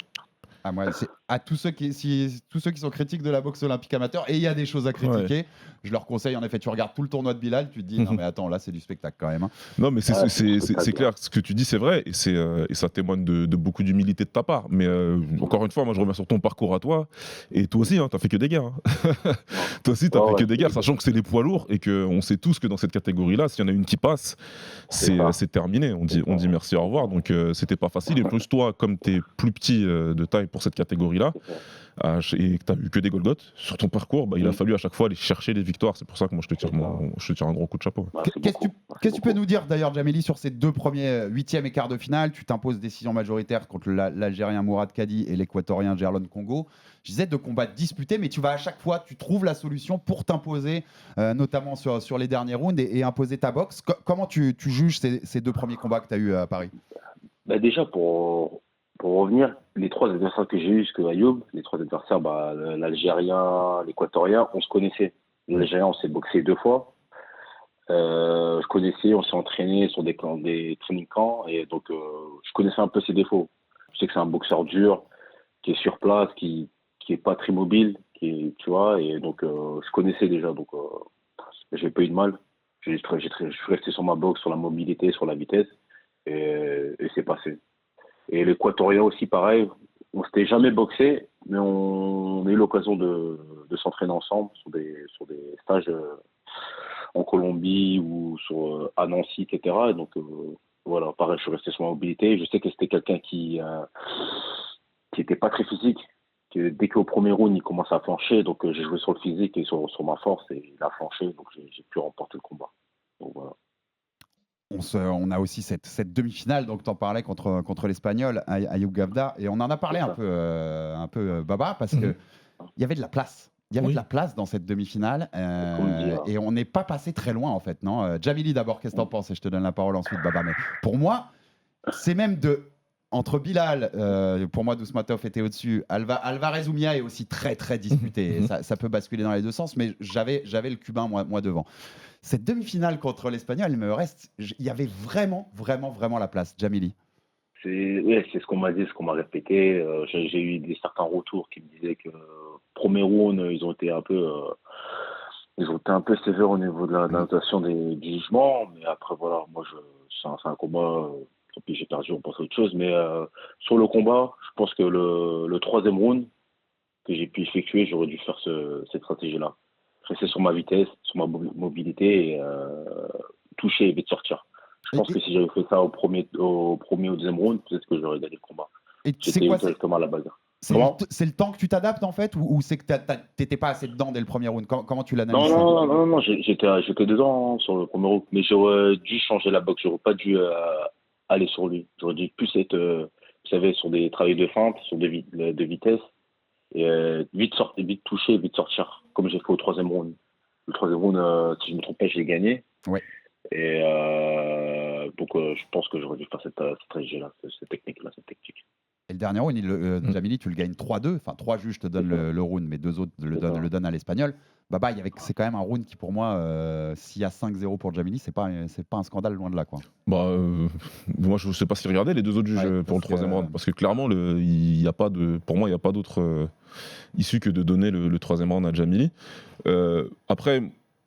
À tous ceux qui sont critiques de la boxe olympique amateur, et il y a des choses à critiquer, je leur conseille, en effet, tu regardes tout le tournoi de Bilal, tu te dis non mais attends, là c'est du spectacle quand même. Non mais c'est clair, ce que tu dis c'est vrai, et ça témoigne de beaucoup d'humilité de ta part, mais encore une fois, moi je reviens sur ton parcours à toi, et toi aussi t'as fait que des guerres. Toi aussi t'as fait que des guerres, sachant que c'est les poids lourds, et qu'on sait tous que dans cette catégorie là, s'il y en a une qui passe, c'est terminé, on dit merci, au revoir, donc c'était pas facile, et plus toi, comme t'es plus petit de taille pour cette catégorie-là, et que tu as eu que des Golgoth sur ton parcours, il a fallu à chaque fois aller chercher des victoires. C'est pour ça que moi je te tire un gros coup de chapeau. Qu'est-ce que tu peux nous dire d'ailleurs, Djamili, sur ces deux premiers huitièmes et quarts de finale? Tu t'imposes décision majoritaire contre l'Algérien Mourad Kadi et l'Équatorien Gerlon Congo. Je disais, de combats disputés, mais tu vas à chaque fois, tu trouves la solution pour t'imposer, notamment sur les derniers rounds, et imposer ta boxe. Comment tu juges ces deux premiers combats que tu as eu à Paris? Déjà, pour revenir, les trois adversaires que j'ai eus jusqu'à Ayoub, les trois adversaires, l'Algérien, l'Équatorien, on se connaissait. L'Algérien, on s'est boxé 2 fois. Je connaissais, on s'est entraîné sur des training camps, et donc je connaissais un peu ses défauts. Je sais que c'est un boxeur dur, qui est sur place, qui est pas très mobile, tu vois, et donc je connaissais déjà, donc j'ai pas eu de mal. Je suis resté sur ma boxe, sur la mobilité, sur la vitesse, et c'est passé. Et l'Équatorien aussi, pareil, on s'était jamais boxé, mais on a eu l'occasion de s'entraîner ensemble sur des stages en Colombie ou à Nancy, etc. Et donc voilà, pareil, je suis resté sur ma mobilité. Je sais que c'était quelqu'un qui était pas très physique, que dès qu'au premier round il commence à flancher, donc j'ai joué sur le physique et sur ma force, et il a flanché, donc j'ai pu remporter le combat. Donc voilà. On a aussi cette demi-finale, donc t'en parlais contre l'Espagnol, Ayoub Gavda, et on en a parlé un peu Baba, parce que il y avait de la place. Il y avait de la place dans cette demi-finale, et on n'est pas passé très loin en fait, non? Djamili d'abord, qu'est-ce que t'en penses? Et je te donne la parole ensuite, Baba. Mais pour moi, c'est même entre Bilal, pour moi Dousmatov était au-dessus, Alvarez Oumia est aussi très très disputé, ça peut basculer dans les deux sens, mais j'avais le Cubain moi devant. Cette demi-finale contre l'Espagnol, il y avait vraiment la place, Djamili. C'est ce qu'on m'a dit, ce qu'on m'a répété. J'ai eu certains retours qui me disaient que premier round, ils ont été un peu Ils ont été un peu sévères au niveau de la notation du jugement, mais après, voilà, moi, c'est un combat. Tant pis, j'ai perdu, on pense à autre chose. Mais sur le combat, je pense que le troisième round que j'ai pu effectuer, j'aurais dû faire cette stratégie-là. Rester sur ma vitesse, sur ma mobilité et toucher et vite sortir. Je pense que si j'avais fait ça au premier ou deuxième round, peut-être que j'aurais gagné le combat. Et c'est J'étais quoi, directement à la bagarre. c'est le temps que tu t'adaptes en fait, ou c'est que t'étais pas assez dedans dès le premier round? Comment tu l'analyses? Non, j'étais dedans sur le premier round, mais j'aurais dû changer la boxe, j'aurais pas dû aller sur lui. J'aurais dû plus être, vous savez, sur des travails de feinte, sur de vitesse, et vite toucher, vite sortir, comme j'ai fait au troisième round. Le troisième round, si je me trompe pas, j'ai gagné. Ouais. Et donc je pense que j'aurais dû faire cette stratégie-là, cette technique-là, cette tactique. Et le dernier round, Jamili, tu le gagnes 3-2. Enfin, 3 juges te donnent le round, mais 2 autres le donnent à l'Espagnol. C'est quand même un round qui, pour moi, s'il y a 5-0 pour Jamili, c'est pas un scandale, loin de là, quoi. Moi, je ne sais pas si regarder les 2 autres juges pour le troisième round, parce que clairement, pour moi, il n'y a pas d'autre issue que de donner le troisième round à Jamili. Après.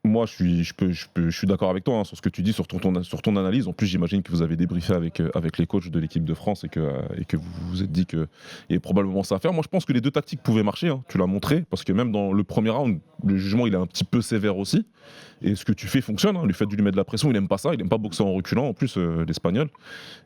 Moi, je suis d'accord avec toi sur ce que tu dis, sur ton analyse. En plus, j'imagine que vous avez débriefé avec les coachs de l'équipe de France et que vous vous êtes dit qu'il y avait probablement ça à faire. Moi, je pense que les 2 tactiques pouvaient marcher. Tu l'as montré, parce que même dans le premier round, le jugement il est un petit peu sévère aussi. Et ce que tu fais fonctionne. Le fait de lui mettre de la pression, il n'aime pas ça. Il n'aime pas boxer en reculant, en plus, l'Espagnol.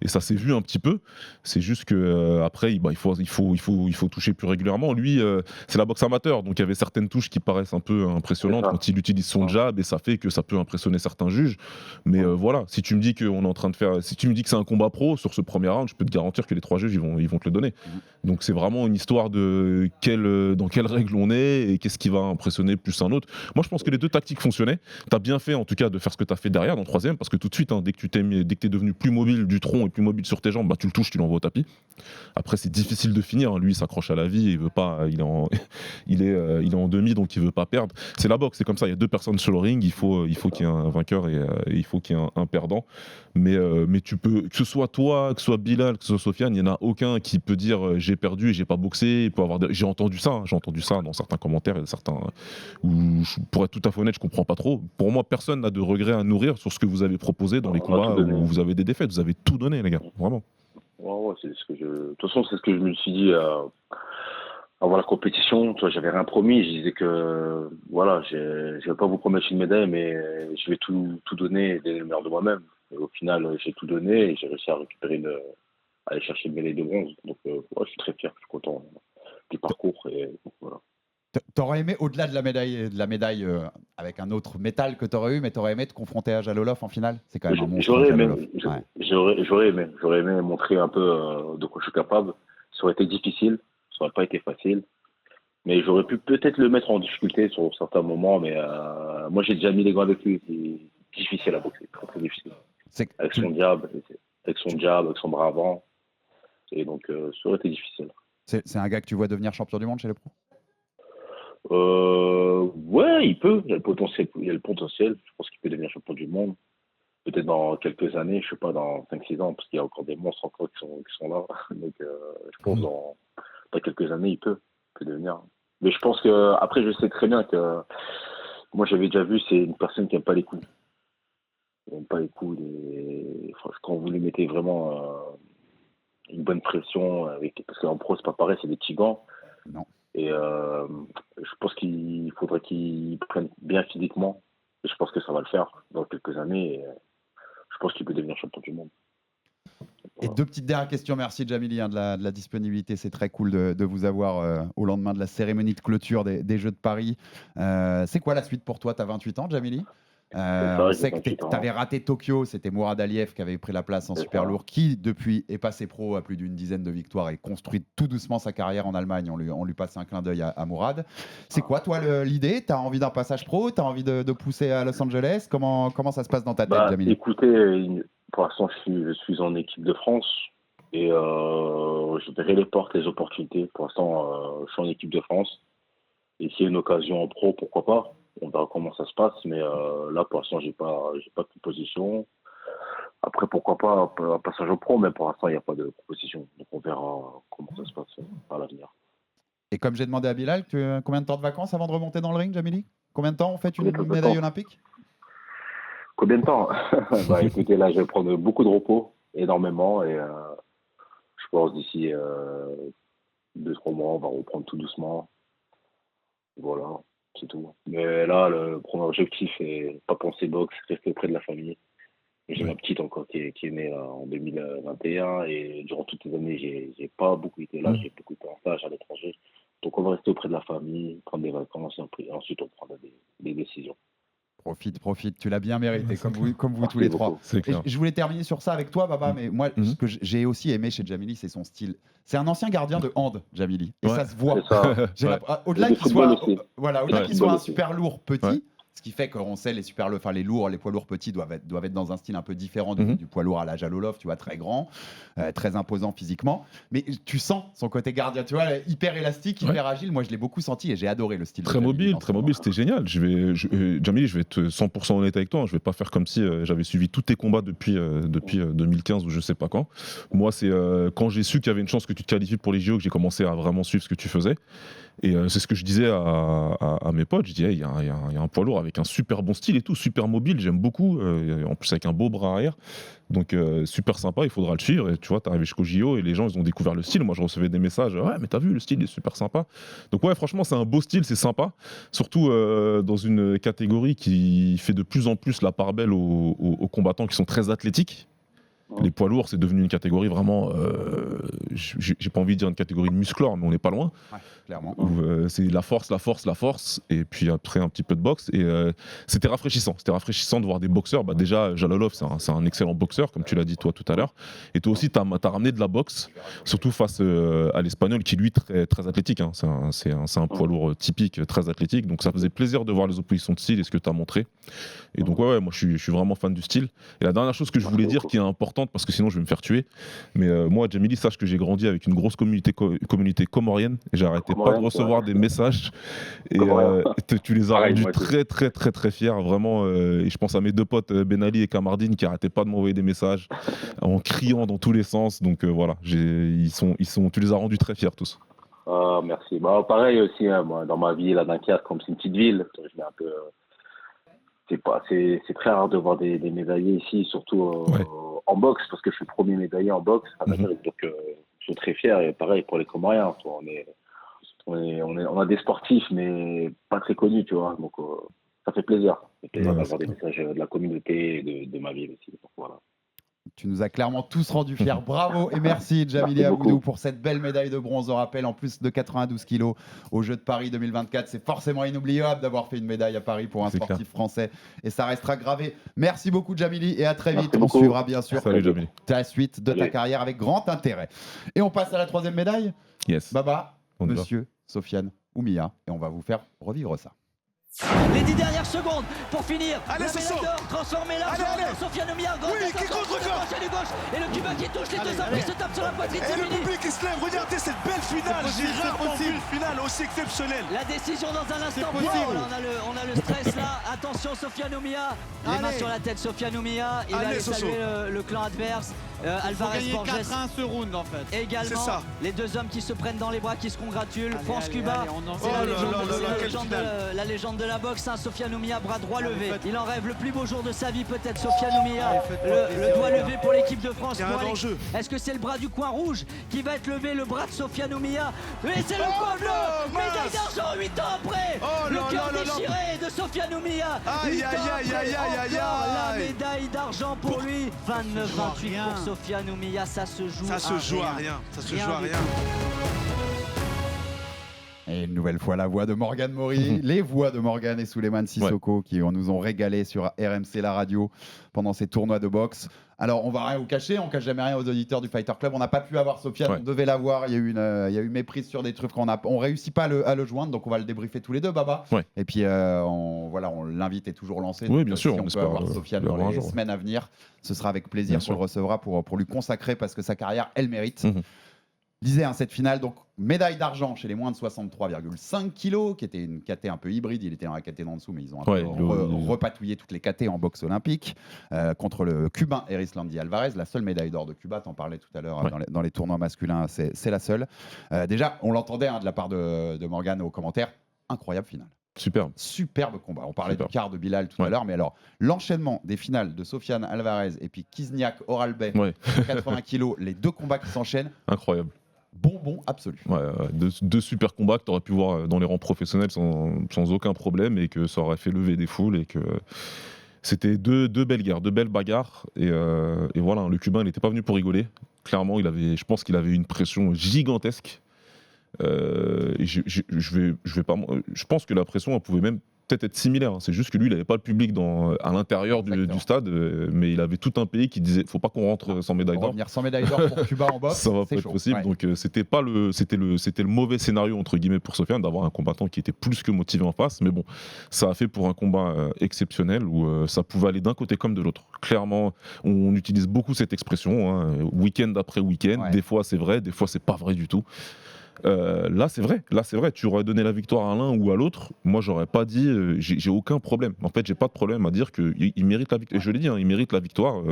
Et ça s'est vu un petit peu. C'est juste que après, il faut toucher plus régulièrement. Lui, c'est la boxe amateur, donc il y avait certaines touches qui paraissent un peu impressionnantes quand il utilise son jab, et ça fait que ça peut impressionner certains juges. Mais voilà, si tu me dis que c'est un combat pro sur ce premier round, je peux te garantir que les 3 juges ils vont te le donner. Donc c'est vraiment une histoire de dans quelle règle on est et qu'est-ce qui va impressionner plus un autre. Moi, je pense que les 2 tactiques fonctionnaient. T'as bien fait en tout cas de faire ce que t'as fait derrière dans le troisième, parce que tout de suite, dès que t'es devenu plus mobile du tronc et plus mobile sur tes jambes, tu le touches, tu l'envoies au tapis. Après, c'est difficile de finir. Lui, il s'accroche à la vie, il veut pas, il est en demi, donc il veut pas perdre. C'est la boxe, c'est comme ça. Il y a 2 personnes sur le ring, il faut qu'il y ait un vainqueur et il faut qu'il y ait un perdant. Mais tu peux, que ce soit toi, que ce soit Bilal, que ce soit Sofiane, il y en a aucun qui peut dire j'ai perdu et j'ai pas boxé. J'ai entendu ça dans certains commentaires et certains où, pour être tout à fait honnête, je comprends pas trop. Pour moi, personne n'a de regret à nourrir sur ce que vous avez proposé dans les combats où vous avez des défaites. Vous avez tout donné, les gars, vraiment. Ouais, c'est ce que de toute façon, c'est ce que je me suis dit avant la compétition. Tu vois, j'avais rien promis. Je disais que voilà, je vais pas vous promettre une médaille, mais je vais tout donner et donner le meilleur de moi-même. Et au final, j'ai tout donné et j'ai réussi à aller chercher une médaille de bronze. Donc, je suis très fier, je suis content du parcours. Et donc, voilà. T'aurais aimé, au-delà de la médaille avec un autre métal que t'aurais eu, mais t'aurais aimé te confronter à Jalolov en finale? C'est quand même un monstre. J'aurais aimé montrer un peu de quoi je suis capable. Ça aurait été difficile, ça n'aurait pas été facile. Mais j'aurais pu peut-être le mettre en difficulté sur certains moments. Mais moi, j'ai déjà mis les gants avec lui. C'est difficile à boxer, très très difficile. Avec son jab, avec son bras avant. Et donc, ça aurait été difficile. C'est un gars que tu vois devenir champion du monde chez les pros? Ouais, il peut. Il y a le potentiel. Je pense qu'il peut devenir champion du monde. Peut-être dans quelques années, je sais pas, dans 5-6 ans, parce qu'il y a encore des monstres encore qui sont là. Donc, je pense dans quelques années, il peut devenir. Mais je pense que, après, je sais très bien que moi, j'avais déjà vu, c'est une personne qui n'aime pas les coups. Il n'aime pas les coups. Quand vous lui mettez vraiment une bonne pression, parce qu'en pro, c'est pas pareil, c'est des petits gants. Non. Et je pense qu'il faudrait qu'il prenne bien physiquement. Et je pense que ça va le faire dans quelques années. Et je pense qu'il peut devenir champion du monde. Voilà. Et 2 petites dernières questions. Merci Jamili de la disponibilité. C'est très cool de vous avoir au lendemain de la cérémonie de clôture des Jeux de Paris. C'est quoi la suite pour toi? Tu as 28 ans, Jamili? On sait que tu avais raté Tokyo, c'était Mourad Aliyev qui avait pris la place en super lourd, qui depuis est passé pro à plus d'une dizaine de victoires et construit tout doucement sa carrière en Allemagne. On lui passe un clin d'œil à Mourad. C'est quoi toi l'idée? Tu as envie d'un passage pro? Tu as envie de pousser à Los Angeles? Comment ça se passe dans ta tête, Jamili? Écoutez, pour l'instant je suis en équipe de France et je verrai les portes, les opportunités. Pour l'instant je suis en équipe de France et s'il y a une occasion en pro, pourquoi pas. On verra comment ça se passe, mais là, pour l'instant, j'ai pas de proposition. Après, pourquoi pas un passage au pro, mais pour l'instant, il n'y a pas de proposition. Donc, on verra comment ça se passe à l'avenir. Et comme j'ai demandé à Bilal, combien de temps de vacances avant de remonter dans le ring, Jamili? Combien de temps on fait une Combien de médaille temps olympique? Combien de temps? Bah écoutez, là je vais prendre beaucoup de repos, énormément, et je pense d'ici 2-3 mois, on va reprendre tout doucement. Voilà, c'est tout. Mais là, le premier objectif est pas penser boxe, rester auprès de la famille. J'ai ma petite encore qui est née en 2021 et durant toutes ces années, j'ai pas beaucoup été là, j'ai beaucoup été en stage à l'étranger. Donc on va rester auprès de la famille, prendre des vacances et ensuite on prendra des décisions. Profite, tu l'as bien mérité, comme vous tous Merci les trois. beaucoup. C'est Et clair. je voulais terminer sur ça avec toi, Baba, mais moi, ce que j'ai aussi aimé chez Djamili, c'est son style. C'est un ancien gardien de hand, Djamili, et Ouais. ça se voit. C'est ça. Au-delà Et de qu'il soit, football aussi. voilà, au-delà Ouais. qu'il soit un Football aussi. super lourd petit, Ouais. ce qui fait qu'on sait les poids lourds petits doivent être dans un style un peu différent du poids lourd à la Jalolov, tu vois, très grand, très imposant physiquement. Mais tu sens son côté gardien, tu vois, hyper élastique, hyper agile. Moi, je l'ai beaucoup senti et j'ai adoré le style. Très de Djamili mobile, c'était génial. Djamili, je vais être 100% honnête avec toi. Je vais pas faire comme si j'avais suivi tous tes combats depuis 2015 ou je sais pas quand. Moi, c'est quand j'ai su qu'il y avait une chance que tu te qualifies pour les JO que j'ai commencé à vraiment suivre ce que tu faisais. Et c'est ce que je disais à mes potes. Je disais, il y a un poids lourd avec un super bon style et tout, super mobile. J'aime beaucoup. En plus, avec un beau bras arrière. Donc, super sympa. Il faudra le suivre. Et tu vois, t'es arrivé jusqu'au JO et les gens, ils ont découvert le style. Moi, je recevais des messages. Ouais, mais t'as vu, le style est super sympa. Donc, ouais, franchement, c'est un beau style. C'est sympa. Surtout dans une catégorie qui fait de plus en plus la part belle aux combattants qui sont très athlétiques. Les poids lourds, c'est devenu une catégorie vraiment. J'ai pas envie de dire une catégorie de musclores, mais on n'est pas loin. Ouais, clairement. Où, c'est la force, et puis après un petit peu de boxe. Et c'était rafraîchissant. C'était rafraîchissant de voir des boxeurs. Bah, déjà, Jalolov, c'est un excellent boxeur, comme tu l'as dit toi tout à l'heure. Et toi aussi, t'as ramené de la boxe, surtout face à l'Espagnol, qui lui, très, très athlétique. Hein. C'est un poids lourd typique, très athlétique. Donc ça faisait plaisir de voir les oppositions de style et ce que tu as montré. Et donc, ouais, moi, je suis vraiment fan du style. Et la dernière chose que je voulais dire, qui est importante, parce que sinon je vais me faire tuer, mais moi, Djamili, sache que j'ai grandi avec une grosse communauté comorienne et j'arrêtais pas de recevoir des messages et tu les as rendus très fiers, vraiment. Et je pense à mes deux potes Ben Ali et Kamardine qui arrêtaient pas de m'envoyer des messages en criant dans tous les sens. Donc voilà, tu les as rendus très fiers tous. Ah, merci. Bah, pareil aussi, hein, moi, dans ma vie, la Dunkerque, comme c'est une petite ville, je mets un peu. C'est très rare de voir des médaillés ici, surtout en boxe, parce que je suis le premier médaillé en boxe. Donc, je suis très fier. Et pareil pour les Comoriens. On a des sportifs, mais pas très connus, tu vois. Donc, ça fait plaisir. D'avoir des messages de la communauté et de ma ville aussi. Donc, voilà. Tu nous as clairement tous rendus fiers. Bravo et merci Djamili Aboudou pour cette belle médaille de bronze. On rappelle en plus de 92 kilos aux Jeux de Paris 2024. C'est forcément inoubliable d'avoir fait une médaille à Paris pour un sportif français et ça restera gravé. Merci beaucoup Djamili et à très vite. On suivra bien sûr ta suite de ta carrière avec grand intérêt. Et on passe à la troisième médaille. Yes. Baba, monsieur Sofiane Oumia et on va vous faire revivre ça. Les 10 dernières secondes pour finir. Allez, la médaille d'or transformée là. Sofiane Oumia, qui contre-gauche et gauche. Et le Cubain qui touche les deux hommes qui se tapent sur la poitrine. Et le public qui se lève, regardez cette belle finale. J'ai rarement vu une finale aussi exceptionnelle. La décision dans un instant. Wow, on a le stress là. Attention Sofiane Oumia. Les mains sur la tête, Sofiane Oumia. Il va aller saluer le clan adverse. Alvarez Borges 4-1 ce round en fait. Également les deux hommes qui se prennent dans les bras, qui se congratulent. France Cuba, c'est la légende de la boxe, hein. Sofiane Oumia, bras droit levé. Il en rêve le plus beau jour de sa vie peut-être. Sofiane Oumia, le doigt levé pour l'équipe de France. Est-ce que c'est le bras du coin rouge qui va être levé, le bras de Sofiane Oumia? Et c'est le coin bleu. Médaille d'argent 8 ans après. Le cœur déchiré de Sofiane Oumia. 8 ans après, la médaille d'argent pour lui. 29-28 pour Sofiane Oumia, ça se joue à rien. Ça se joue à rien. Et une nouvelle fois la voix de Morgane Maury, les voix de Morgane et Souleymane Sissoko qui nous ont régalé sur RMC la radio pendant ces tournois de boxe. Alors on va rien vous cacher, on cache jamais rien aux auditeurs du Fighter Club. On n'a pas pu avoir Sofiane, on devait l'avoir. Il y a eu méprise sur des trucs on réussit pas à le joindre, donc on va le débriefer tous les deux, Baba. Et puis on l'invite est toujours lancé. Oui, bien sûr. Si on peut avoir Sofiane dans les semaines à venir, ce sera avec plaisir qu'on le recevra pour lui consacrer parce que sa carrière, elle mérite. Disais cette finale, donc médaille d'argent chez les moins de 63,5 kilos, qui était une KT un peu hybride. Il était dans la KT d'en dessous, mais ils ont repatouillé toutes les KT en boxe olympique contre le Cubain Erislandi Alvarez, la seule médaille d'or de Cuba. T'en parlais tout à l'heure dans les tournois masculins, c'est la seule. Déjà, on l'entendait de la part de Morgane aux commentaires, incroyable finale. Superbe combat. On parlait Superbe. du quart de Bilal tout à l'heure, mais alors l'enchaînement des finales de Sofiane Alvarez et puis Kizniak Oralbey, 80 kilos, les deux combats qui s'enchaînent. Incroyable. Bonbon absolu. Deux super combats que tu aurais pu voir dans les rangs professionnels sans aucun problème et que ça aurait fait lever des foules et que c'était deux belles guerres, deux belles bagarres et voilà, le Cubain il n'était pas venu pour rigoler. Clairement, je pense qu'il avait une pression gigantesque. Et je pense que la pression elle pouvait même peut-être être similaire. C'est juste que lui, il n'avait pas le public à l'intérieur du stade, mais il avait tout un pays qui disait faut pas qu'on rentre sans médaille d'or. Revenir sans médaille d'or pour Cuba en boxe, ça va pas être possible. Donc c'était le mauvais scénario entre guillemets pour Sofiane d'avoir un combattant qui était plus que motivé en face. Mais bon, ça a fait pour un combat exceptionnel où ça pouvait aller d'un côté comme de l'autre. Clairement, on utilise beaucoup cette expression, week-end après week-end. Des fois c'est vrai, des fois c'est pas vrai du tout. Là c'est vrai, tu aurais donné la victoire à l'un ou à l'autre, moi j'aurais pas dit, j'ai aucun problème, en fait j'ai pas de problème à dire qu'il mérite la victoire, je l'ai dit, il mérite la victoire,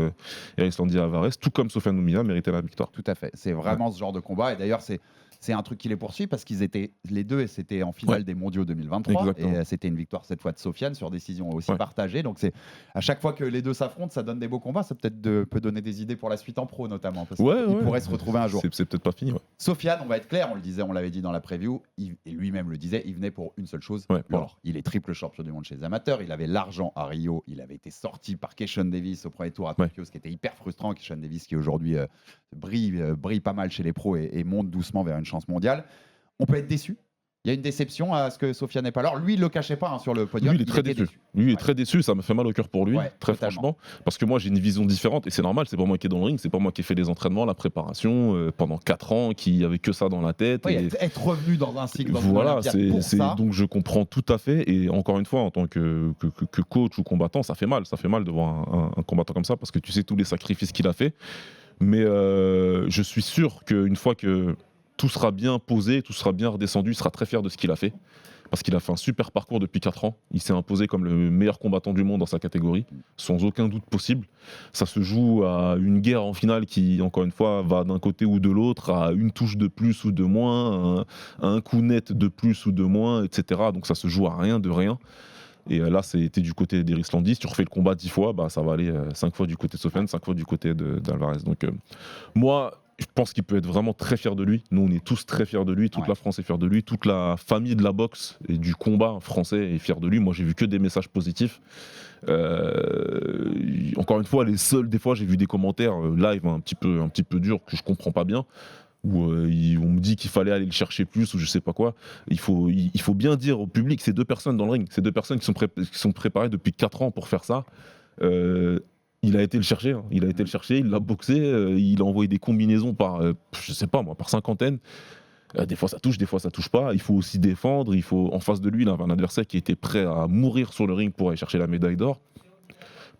Erislandy Alvarez, tout comme Sofiane Oumia méritait la victoire. Tout à fait, c'est vraiment ce genre de combat, et d'ailleurs c'est un truc qui les poursuit parce qu'ils étaient les deux et c'était en finale des mondiaux 2023. Exactement. Et c'était une victoire cette fois de Sofiane sur décision aussi partagée. Donc c'est à chaque fois que les deux s'affrontent, ça donne des beaux combats. Ça peut donner des idées pour la suite en pro notamment. Parce qu'il pourrait se retrouver un jour. C'est peut-être pas fini. Sofiane, on va être clair, on l'avait dit dans la preview, et lui-même le disait, il venait pour une seule chose, l'or. Il est triple champion du monde chez les amateurs. Il avait l'argent à Rio. Il avait été sorti par Keishon Davis au premier tour à Tokyo, ce qui était hyper frustrant. Keishon Davis qui aujourd'hui brille pas mal chez les pros et monte doucement vers une chance mondiale. On peut être déçu. Il y a une déception à ce que Sofiane n'est pas là. Lui, il ne le cachait pas sur le podium. Lui, il est très déçu. Lui, il est très déçu. Ça me fait mal au cœur pour lui, très franchement. Parce que moi, j'ai une vision différente. Et c'est normal, c'est pas moi qui est dans le ring. C'est pas moi qui ai fait les entraînements, la préparation pendant 4 ans, qui avait que ça dans la tête. Être revenu dans un cycle. Voilà, donc je comprends tout à fait. Et encore une fois, en tant que coach ou combattant, ça fait mal. Ça fait mal de voir un combattant comme ça parce que tu sais tous les sacrifices qu'il a fait. Mais je suis sûr qu'une fois que tout sera bien posé, tout sera bien redescendu, il sera très fier de ce qu'il a fait. Parce qu'il a fait un super parcours depuis 4 ans. Il s'est imposé comme le meilleur combattant du monde dans sa catégorie, sans aucun doute possible. Ça se joue à une guerre en finale qui, encore une fois, va d'un côté ou de l'autre, à une touche de plus ou de moins, à un coup net de plus ou de moins, etc. Donc ça se joue à rien de rien. Et là, c'était du côté d'Erislandy. Si tu refais le combat 10 fois, ça va aller 5 fois du côté de Sofiane, 5 fois du côté d'Alvarez. Donc moi, je pense qu'il peut être vraiment très fier de lui. Nous, on est tous très fiers de lui. Toute la France est fière de lui. Toute la famille de la boxe et du combat français est fière de lui. Moi, j'ai vu que des messages positifs. Encore une fois, des fois, j'ai vu des commentaires live un petit peu durs que je comprends pas bien. Où on me dit qu'il fallait aller le chercher plus ou je sais pas quoi. Il faut bien dire au public, ces deux personnes dans le ring, ces deux personnes qui sont préparées depuis 4 ans pour faire ça. Il a été le chercher, il l'a boxé, il a envoyé des combinaisons par, je sais pas moi, par cinquantaine. Des fois ça touche, des fois ça touche pas. Il faut aussi défendre. En face de lui, il avait un adversaire qui était prêt à mourir sur le ring pour aller chercher la médaille d'or.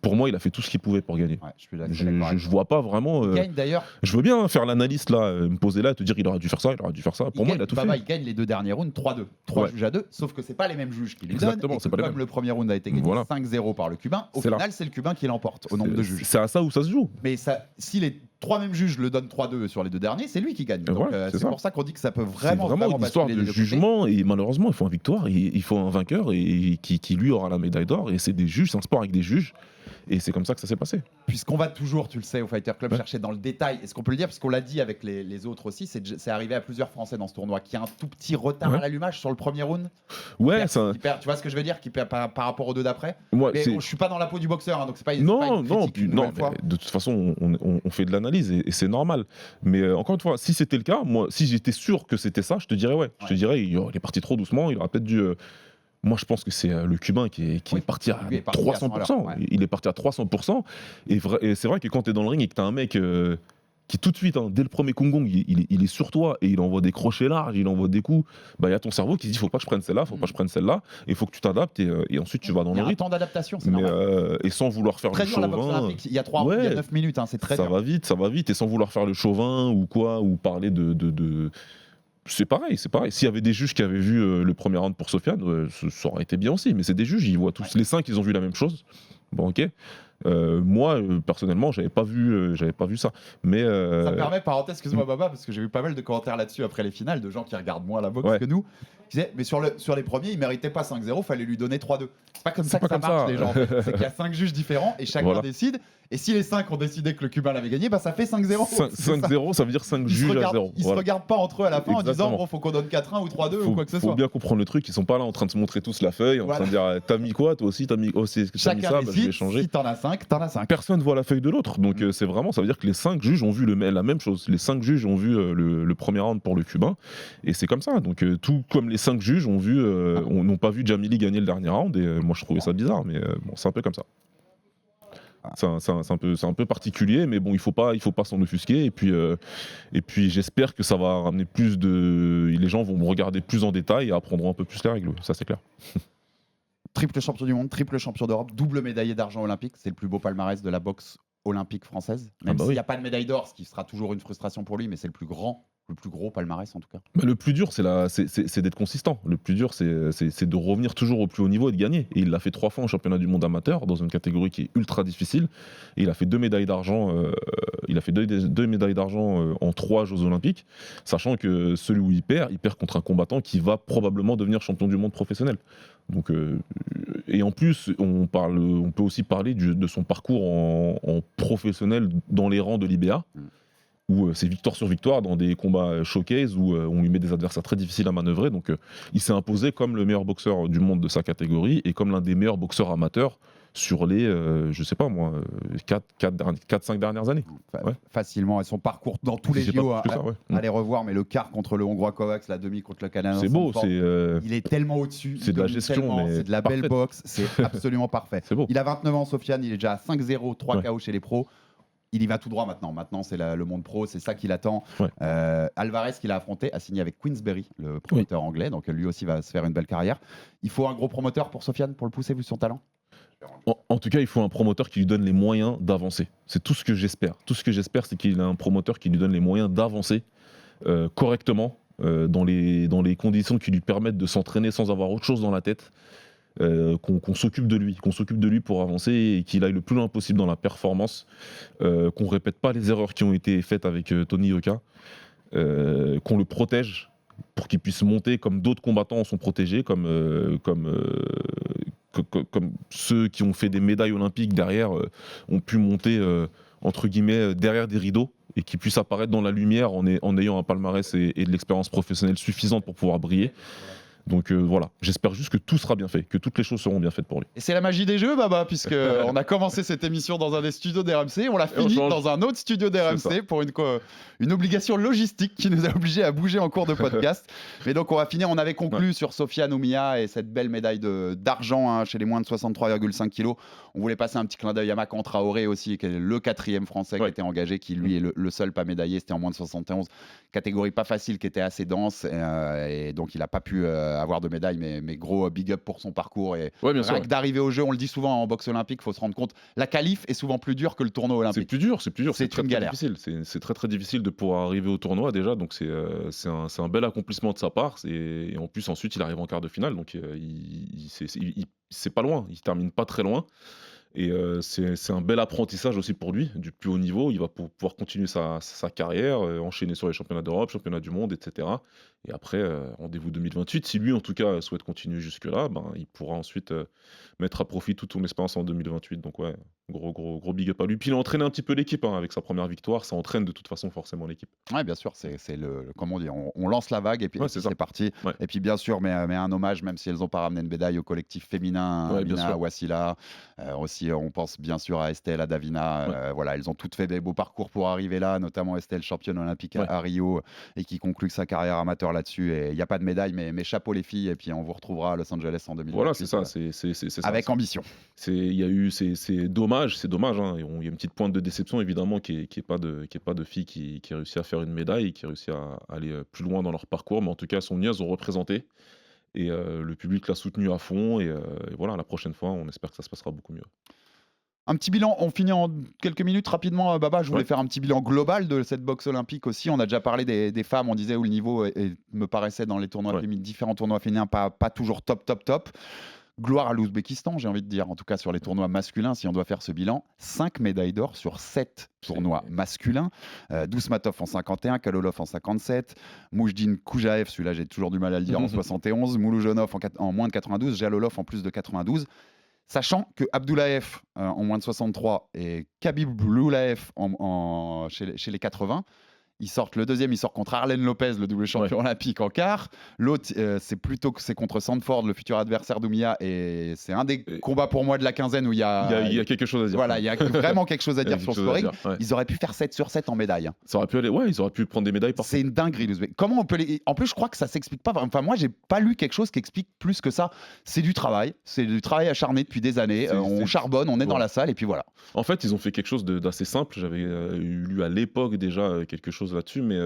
Pour moi, il a fait tout ce qu'il pouvait pour gagner. Je vois pas vraiment. Il gagne d'ailleurs. Je veux bien faire l'analyste là, me poser là et te dire il aurait dû faire ça, il aurait dû faire ça. Pour moi, il a tout fait. Il gagne les 2 derniers rounds 3-2. 3 juges à 2, sauf que c'est pas les mêmes juges qui les donnent. Exactement, c'est pas les mêmes. Comme le premier round a été gagné 5-0 par le Cubain, au final, c'est le Cubain qui l'emporte au nombre de juges. C'est à ça où ça se joue. Mais si les 3 mêmes juges le donnent 3-2 sur les 2 derniers, c'est lui qui gagne. Donc c'est pour ça qu'on dit que ça peut vraiment. C'est vraiment une histoire de jugement et malheureusement, il faut une victoire, il faut un vainqueur et qui lui aura la médaille d'or. Et c'est des juges, c'est un sport avec des juges. Et c'est comme ça que ça s'est passé. Puisqu'on va toujours, tu le sais, au Fighter Club chercher dans le détail. Est-ce qu'on peut le dire, parce qu'on l'a dit avec les autres aussi, c'est arrivé à plusieurs Français dans ce tournoi, qui a un tout petit retard à l'allumage sur le premier round. Tu vois ce que je veux dire, qui perd par rapport aux 2 d'après. Mais je suis pas dans la peau du boxeur, donc c'est pas. Non, de toute façon, on fait de l'analyse et c'est normal. Mais encore une fois, si c'était le cas, moi, si j'étais sûr que c'était ça, je te dirais Je te dirais, il est parti trop doucement, il aurait peut-être dû. Moi, je pense que c'est le Cubain qui est parti à 300%. Il est parti à 300%. Et c'est vrai que quand tu es dans le ring et que tu as un mec qui tout de suite, dès le premier Kung, il est sur toi et il envoie des crochets larges, il envoie des coups, il y a ton cerveau qui se dit faut pas que je prenne celle-là, faut pas que je prenne celle-là, et il faut que tu t'adaptes et ensuite tu vas dans le rythme. Il y a un temps d'adaptation, c'est normal. Et sans vouloir faire le chauvin. Il y a 3 rounds, il y a 9 minutes, c'est très dur. Ça va vite, et sans vouloir faire le chauvin ou quoi, ou parler de c'est pareil. S'il y avait des juges qui avaient vu le premier round pour Sofiane, ça aurait été bien aussi. Mais c'est des juges, ils voient tous les 5, ils ont vu la même chose. Bon, ok. Moi, personnellement, j'avais pas vu ça. Mais Ça me permet, parenthèse, excuse-moi Baba, parce que j'ai vu pas mal de commentaires là-dessus après les finales, de gens qui regardent moins la boxe que nous, qui disaient, mais sur les premiers, il méritait pas 5-0, fallait lui donner 3-2. C'est pas comme ça que ça marche, les gens. C'est qu'il y a 5 juges différents et chacun décide. Et si les 5 ont décidé que le Cubain l'avait gagné, bah ça fait 5-0. 5-0, ça veut dire 5 juges à 0. Ils se regardent pas entre eux à la fin en disant, bon, faut qu'on donne 4-1 ou 3-2 ou quoi que ce soit. Faut bien comprendre le truc, ils sont pas là en train de se montrer tous la feuille, en train de dire, t'as mis quoi, toi aussi, t'as mis ça, chacun décide, je vais changer. Si t'en as 5, t'en as 5. Personne voit la feuille de l'autre, donc c'est vraiment, ça veut dire que les 5 juges ont vu la même chose. Les 5 juges ont vu le premier round pour le Cubain, et c'est comme ça. Donc tout comme les 5 juges n'ont pas vu Jamili gagner le dernier round, et moi je trouvais ça bizarre, mais bon, c'est un peu comme ça. C'est un peu particulier, mais bon, il faut pas s'en offusquer. Et puis j'espère que ça va ramener plus de. Les gens vont me regarder plus en détail et apprendront un peu plus les règles. Ça, c'est clair. Triple champion du monde, triple champion d'Europe, double médaillé d'argent olympique. C'est le plus beau palmarès de la boxe olympique française. Même s'il n'y a pas de médaille d'or, ce qui sera toujours une frustration pour lui, mais c'est le plus gros palmarès en tout cas. Le plus dur, c'est d'être consistant. Le plus dur, c'est de revenir toujours au plus haut niveau et de gagner. Et il l'a fait 3 fois en championnat du monde amateur, dans une catégorie qui est ultra difficile. Et il a fait 2 médailles d'argent. Deux médailles d'argent en 3 Jeux Olympiques, sachant que celui où il perd contre un combattant qui va probablement devenir champion du monde professionnel. Donc, et en plus, on peut aussi parler de son parcours en professionnel dans les rangs de l'IBA. Où c'est victoire sur victoire dans des combats showcase où on lui met des adversaires très difficiles à manœuvrer. Donc il s'est imposé comme le meilleur boxeur du monde de sa catégorie et comme l'un des meilleurs boxeurs amateurs sur les, je sais pas moi, 4-5 dernières années. Facilement, et son parcours dans tous les JO, allez revoir, mais le quart contre le Hongrois Kovacs, la demi contre le Canadien. C'est beau, il est tellement au-dessus. C'est de la gestion, c'est de la belle boxe, c'est absolument parfait. C'est beau. Il a 29 ans, Sofiane, il est déjà à 5-0, 3 KO chez les pros. Il y va tout droit maintenant. Maintenant, c'est le monde pro, c'est ça qu'il attend. Alvarez, qu'il a affronté, a signé avec Queensberry, le promoteur anglais. Donc lui aussi va se faire une belle carrière. Il faut un gros promoteur pour Sofiane, pour le pousser, vu son talent. En tout cas, il faut un promoteur qui lui donne les moyens d'avancer. C'est tout ce que j'espère. Tout ce que j'espère, c'est qu'il a un promoteur qui lui donne les moyens d'avancer correctement, dans les conditions qui lui permettent de s'entraîner sans avoir autre chose dans la tête. Qu'on s'occupe de lui pour avancer et qu'il aille le plus loin possible dans la performance, qu'on répète pas les erreurs qui ont été faites avec Tony Yoka, qu'on le protège pour qu'il puisse monter comme d'autres combattants sont protégés, comme ceux qui ont fait des médailles olympiques derrière ont pu monter entre guillemets derrière des rideaux et qui puissent apparaître dans la lumière en ayant un palmarès et de l'expérience professionnelle suffisante pour pouvoir briller. Donc voilà, j'espère juste que tout sera bien fait, que toutes les choses seront bien faites pour lui. Et c'est la magie des jeux, Baba, puisqu'on a commencé cette émission dans un des studios d'RMC, on l'a fini dans un autre studio d'RMC pour une obligation logistique qui nous a obligés à bouger en cours de podcast. Mais donc on va finir, on avait conclu sur Sofiane Oumia et cette belle médaille d'argent chez les moins de 63,5 kilos. On voulait passer un petit clin d'œil à Makan Traoré aussi, qui est le 4e français qui était engagé, qui lui est le seul pas médaillé, c'était en moins de 71. Catégorie pas facile, qui était assez dense, et donc il n'a pas pu avoir de médaille, mais gros big up pour son parcours. Et bien sûr, d'arriver au jeu, on le dit souvent en boxe olympique, il faut se rendre compte, la qualif est souvent plus dure que le tournoi olympique. C'est plus dur, c'est très, une galère. Difficile. C'est très très difficile de pouvoir arriver au tournoi déjà, donc c'est un bel accomplissement de sa part. Et en plus ensuite il arrive en quart de finale, donc c'est pas loin, il termine pas très loin. Et c'est un bel apprentissage aussi pour lui, du plus haut niveau. Il va pouvoir continuer sa carrière, enchaîner sur les championnats d'Europe, championnats du monde, etc. Et après, rendez-vous 2028. Si lui, en tout cas, souhaite continuer jusque-là, il pourra ensuite mettre à profit toute son expérience en 2028. Donc ouais, gros big up à lui. Puis il a entraîné un petit peu l'équipe avec sa première victoire. Ça entraîne de toute façon forcément l'équipe. Ouais, bien sûr, c'est comme on dit, on lance la vague et puis c'est parti. Ouais. Et puis bien sûr, mais un hommage, même si elles n'ont pas ramené une médaille, au collectif féminin, Mina, Wassila. Aussi, on pense bien sûr à Estelle, à Davina. Voilà, elles ont toutes fait des beaux parcours pour arriver là, notamment Estelle, championne olympique à Rio, et qui conclut sa carrière amateur là-dessus. Et il n'y a pas de médaille, mais chapeau les filles. Et puis on vous retrouvera à Los Angeles en 2028. Voilà, c'est ça. C'est avec ambition. C'est dommage. Il y a une petite pointe de déception évidemment qui est pas de filles qui réussit à faire une médaille, qui réussit à aller plus loin dans leur parcours. Mais en tout cas, elles sont venues, elles ont représenté. Et le public l'a soutenu à fond. Et voilà, la prochaine fois, on espère que ça se passera beaucoup mieux. Un petit bilan, on finit en quelques minutes rapidement, Baba. Je voulais faire un petit bilan global de cette boxe olympique aussi. On a déjà parlé des femmes, on disait où le niveau me paraissait dans les tournois différents tournois féminins pas toujours top. Gloire à l'Ouzbékistan, j'ai envie de dire, en tout cas sur les tournois masculins, si on doit faire ce bilan. 5 médailles d'or sur 7 tournois masculins. Dousmatov en 51, Kalolov en 57, Moujdine Koujaev, celui-là j'ai toujours du mal à le dire, en 71, Mouloujonov en moins de 92, Jalolov en plus de 92. Sachant que Abdoulaev en moins de 63 et Khabib Loulaev chez les 80, le deuxième, il sort contre Arlen Lopez, le double champion olympique en quart. L'autre, c'est contre Sandford, le futur adversaire d'Oumia. Et c'est un des combats pour moi de la quinzaine où il y a quelque chose à dire. Voilà, il y a vraiment quelque chose à dire sur le scoring. Ils auraient pu faire 7 sur 7 en médaille. Ça aurait pu aller, ils auraient pu prendre des médailles partout. C'est une dinguerie, l'Ouzbek. Comment on peut En plus, je crois que ça s'explique pas. Enfin, moi, j'ai pas lu quelque chose qui explique plus que ça. C'est du travail. C'est du travail acharné depuis des années. On charbonne, on est dans la salle et puis voilà. En fait, ils ont fait quelque chose d'assez simple. J'avais lu à l'époque déjà quelque chose là-dessus, mais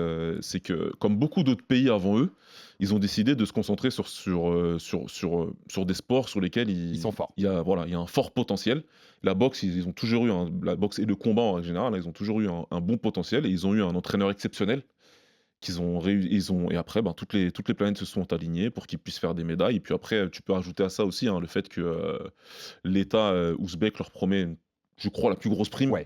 c'est que, comme beaucoup d'autres pays avant eux, ils ont décidé de se concentrer sur des sports sur lesquels ils sont forts. Il y a un fort potentiel. La boxe, ils ont toujours eu la boxe et le combat en général, ils ont toujours eu un bon potentiel et ils ont eu un entraîneur exceptionnel et après, toutes les planètes se sont alignées pour qu'ils puissent faire des médailles. Et puis après, tu peux ajouter à ça aussi le fait que l'État ouzbek leur promet, je crois, la plus grosse prime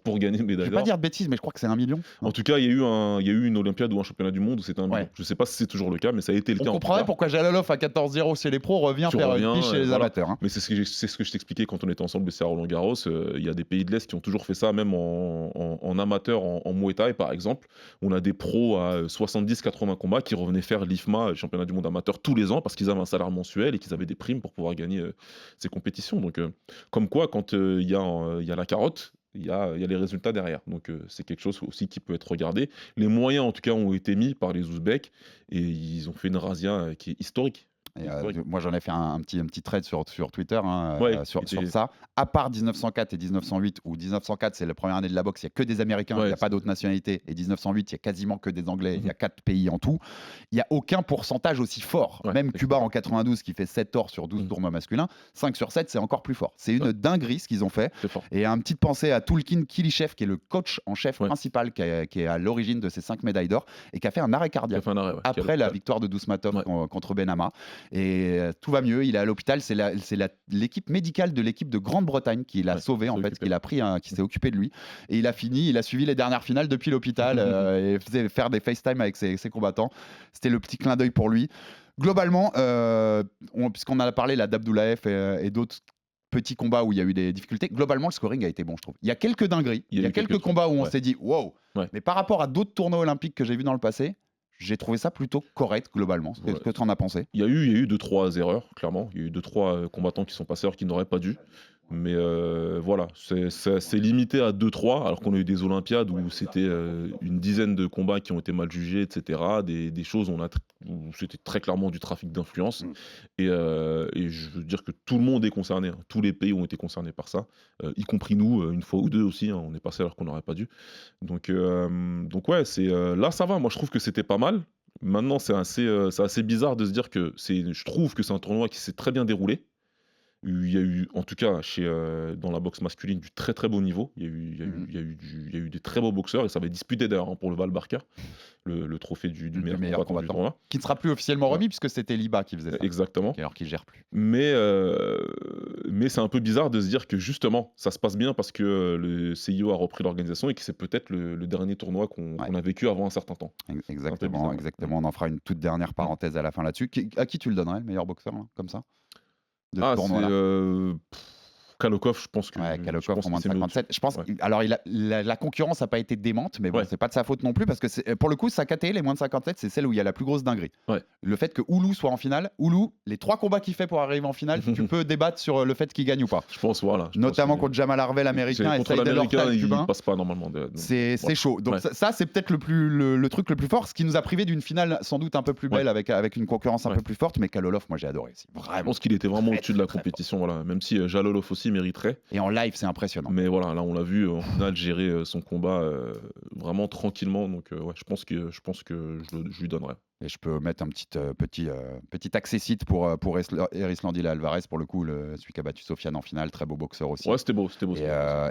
pour gagner une médaille d'or. Je vais pas dire de bêtises, mais je crois que c'est 1 million. En tout cas, il y a eu une Olympiade ou un championnat du monde où c'était 1 million. Je sais pas si c'est toujours le cas, mais ça a été le cas. On comprendrait pourquoi Jalolov à 14-0 chez les pros revient faire une piche chez les amateurs. Mais c'est ce que je t'expliquais quand on était ensemble à Roland-Garros. Il y a des pays de l'Est qui ont toujours fait ça, même en amateur, en Muay Thai par exemple. On a des pros à 70-80 combats qui revenaient faire l'IFMA, le championnat du monde amateur, tous les ans parce qu'ils avaient un salaire mensuel et qu'ils avaient des primes pour pouvoir gagner ces compétitions. Donc, comme quoi, quand il y a la carotte, il y a les résultats derrière. Donc c'est quelque chose aussi qui peut être regardé. Les moyens en tout cas ont été mis par les Ouzbeks et ils ont fait une razzia qui est historique. Moi j'en ai fait un petit thread sur Twitter sur ça. À part 1904 et 1908, où 1904 c'est la première année de la boxe, il n'y a que des Américains, il n'y a pas d'autres nationalités, et 1908 il y a quasiment que des Anglais, il y a 4 pays en tout, il n'y a aucun pourcentage aussi fort. Même Cuba en 92 qui fait 7 or sur 12 tournois masculins, 5 sur 7 c'est encore plus fort. C'est une dinguerie ce qu'ils ont fait. Et une petite pensée à Tulkin Kilishev qui est le coach en chef principal qui est à l'origine de ces 5 médailles d'or et qui a fait un arrêt cardiaque après la victoire de Dousmatov contre Benama. Et tout va mieux, il est à l'hôpital, c'est l'équipe médicale de l'équipe de Grande-Bretagne qui l'a sauvé en fait, qui s'est occupé de lui. Et il a suivi les dernières finales depuis l'hôpital et faisait faire des FaceTime avec ses combattants. C'était le petit clin d'œil pour lui. Globalement, puisqu'on a parlé d'Abdoulaev et d'autres petits combats où il y a eu des difficultés, globalement le scoring a été bon je trouve. Il y a quelques dingueries, il y a quelques combats où on s'est dit wow, mais par rapport à d'autres tournois olympiques que j'ai vus dans le passé, j'ai trouvé ça plutôt correct globalement. Qu'est-ce que tu en as pensé ? Il y a eu 2-3 erreurs, clairement. Il y a eu 2-3 combattants qui sont passés alors qu'ils n'auraient pas dû. Mais voilà, c'est limité à 2-3, alors qu'on a eu des Olympiades où c'était une dizaine de combats qui ont été mal jugés, etc. Des choses où c'était très clairement du trafic d'influence. Et je veux dire que tout le monde est concerné. Tous les pays ont été concernés par ça, y compris nous, une fois ou deux aussi. On est passé alors qu'on n'aurait pas dû. Donc ouais, là ça va. Moi je trouve que c'était pas mal. Maintenant c'est assez bizarre de se dire que je trouve que c'est un tournoi qui s'est très bien déroulé. Il y a eu, en tout cas, dans la boxe masculine, du très très beau niveau. Il y a eu des très beaux boxeurs et ça va être disputé d'ailleurs pour le Val Barka, le trophée du meilleur combattant du tournoi. Qui ne sera plus officiellement remis puisque c'était Liba qui faisait ça. Exactement. Alors qu'il ne gère plus. Mais c'est un peu bizarre de se dire que justement, ça se passe bien parce que le CIO a repris l'organisation et que c'est peut-être le dernier tournoi qu'on a vécu avant un certain temps. Exactement. On en fera une toute dernière parenthèse à la fin là-dessus. À qui tu le donnerais, le meilleur boxeur, là, comme ça Kalokov, je pense que. Kalokov en moins de 57. Je pense. Alors, la concurrence n'a pas été démente, mais bon, c'est pas de sa faute non plus parce que pour le coup, sa KT, les moins de 57, c'est celle où il y a la plus grosse dinguerie. Le fait que Oulou soit en finale, les 3 combats qu'il fait pour arriver en finale, tu peux débattre sur le fait qu'il gagne ou pas. Je pense, voilà. Notamment contre Jamal Harvey, l'américain, et Saïd El Horta, il passe pas normalement. C'est chaud. Donc, ça, c'est peut-être le truc le plus fort, ce qui nous a privé d'une finale sans doute un peu plus belle avec une concurrence un peu plus forte. Mais Kalolov, moi, j'ai adoré aussi. Vraiment. Je pense qu'il était vraiment au-dessus de la compétition. Voilà. Même si Jalolov aussi mériterait. Et en live, c'est impressionnant. Mais voilà, là, on l'a vu en finale gérer son combat vraiment tranquillement. Donc, je pense que je lui donnerais. Et je peux mettre un petit accessite pour Erislandy Alvarez, pour le coup, celui qui a battu Sofiane en finale, très beau boxeur aussi. Ouais, c'était beau.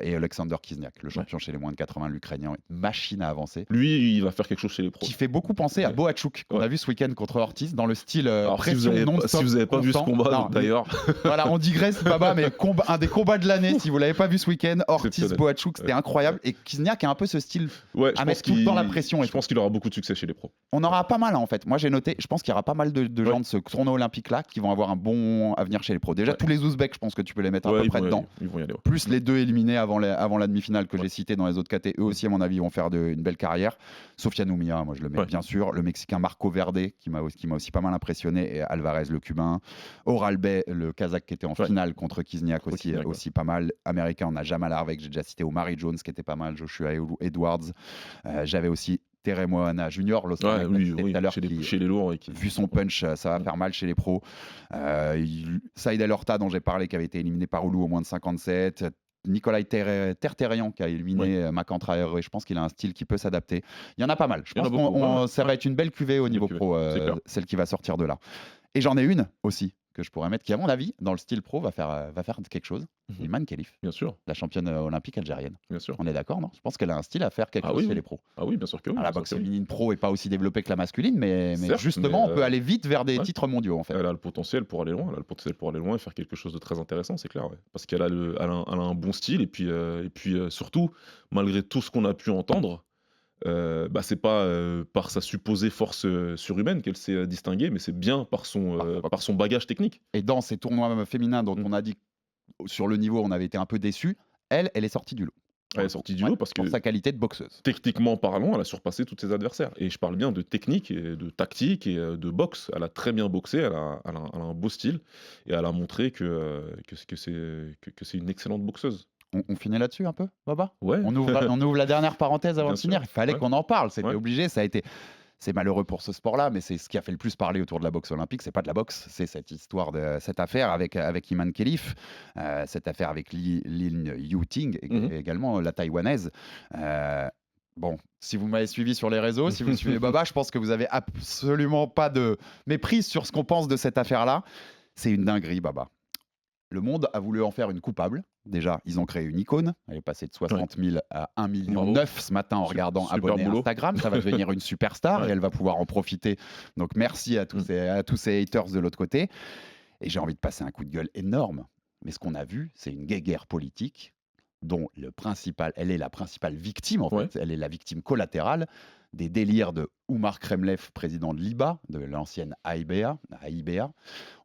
Et Alexander Kizniak, le champion chez les moins de 80, l'Ukrainien, une machine à avancer. Lui, il va faire quelque chose chez les pros. Qui fait beaucoup penser à Boachuk, qu'on a vu ce week-end contre Ortiz, dans le style pression non-stop. Si vous n'avez pas vu ce combat, d'ailleurs. Voilà, on digresse, Baba, mais un des combats de l'année, si vous l'avez pas vu ce week-end, Ortiz-Boachuk, c'était incroyable. Et Kizniak a un peu ce style à mettre tout le temps la pression. Je pense qu'il aura beaucoup de succès chez les pros. On aura pas mal, en fait. Moi, j'ai noté, je pense qu'il y aura pas mal de gens de ce tournoi olympique-là qui vont avoir un bon avenir chez les pros. Déjà, tous les Ouzbeks, je pense que tu peux les mettre à peu près dedans. Ils vont y aller, Plus les deux éliminés avant la demi-finale que j'ai cité dans les autres KT, eux aussi, à mon avis, vont faire une belle carrière. Sofiane Oumia, moi, je le mets bien sûr. Le Mexicain Marco Verde, qui m'a aussi pas mal impressionné. Et Alvarez, le Cubain. Oralbey, le Kazakh, qui était en finale contre Kizniak aussi pas mal. Américain, on a Jamal Harvey, que j'ai déjà cité. Omari Jones, qui était pas mal. Joshua Edwards. J'avais aussi Terry Moana Junior, tout à l'heure, chez les lourds. Vu son punch, ça va faire mal chez les pros. Saïd El Horta, dont j'ai parlé, qui avait été éliminé par Oulu au moins de 57. Nicolas Terterian, qui a éliminé Macantra et je pense qu'il a un style qui peut s'adapter. Il y en a pas mal. Je pense que ça va être une belle cuvée au niveau pro, celle qui va sortir de là. Et j'en ai une aussi que je pourrais mettre, qui à mon avis, dans le style pro, va faire quelque chose. Iman Khelif. Bien sûr. La championne olympique algérienne. Bien sûr. On est d'accord, non? Je pense qu'elle a un style à faire quelque chose chez les pros. Ah oui, bien sûr que oui. La boxe féminine pro est pas aussi développée que la masculine, mais justement, on peut aller vite vers des titres mondiaux, en fait. Elle a le potentiel pour aller loin. Elle a le potentiel pour aller loin et faire quelque chose de très intéressant, c'est clair. Ouais. Parce qu'elle a, un bon style et puis surtout, malgré tout ce qu'on a pu entendre, c'est pas par sa supposée force surhumaine qu'elle s'est distinguée, mais c'est bien par son bagage technique. Et dans ces tournois féminins dont on a dit sur le niveau, on avait été un peu déçus, elle est sortie du lot. Elle est sortie du lot parce que pour sa qualité de boxeuse. Techniquement parlant, elle a surpassé tous ses adversaires. Et je parle bien de technique, et de tactique et de boxe. Elle a très bien boxé, elle a un beau style et elle a montré que c'est une excellente boxeuse. On finit là-dessus un peu, Baba? Ouais. On ouvre la dernière parenthèse avant de finir. Il fallait qu'on en parle, c'était obligé. C'est malheureux pour ce sport-là, mais c'est ce qui a fait le plus parler autour de la boxe olympique. C'est pas de la boxe, c'est cette affaire avec Iman Khelif, cette affaire avec Lin Yuting, également la taïwanaise. Bon, si vous m'avez suivi sur les réseaux, si vous suivez Baba, je pense que vous avez absolument pas de méprise sur ce qu'on pense de cette affaire-là. C'est une dinguerie, Baba. Le monde a voulu en faire une coupable. Déjà, ils ont créé une icône. Elle est passée de 60 000 à 1,9 million ce matin en regardant abonné Instagram. Ça va devenir une superstar et elle va pouvoir en profiter. Donc, merci à tous ces haters de l'autre côté. Et j'ai envie de passer un coup de gueule énorme. Mais ce qu'on a vu, c'est une guéguerre politique dont elle est la principale victime, en fait. Elle est la victime collatérale des délires de Oumar Kremlev, président de l'IBA, de l'ancienne AIBA.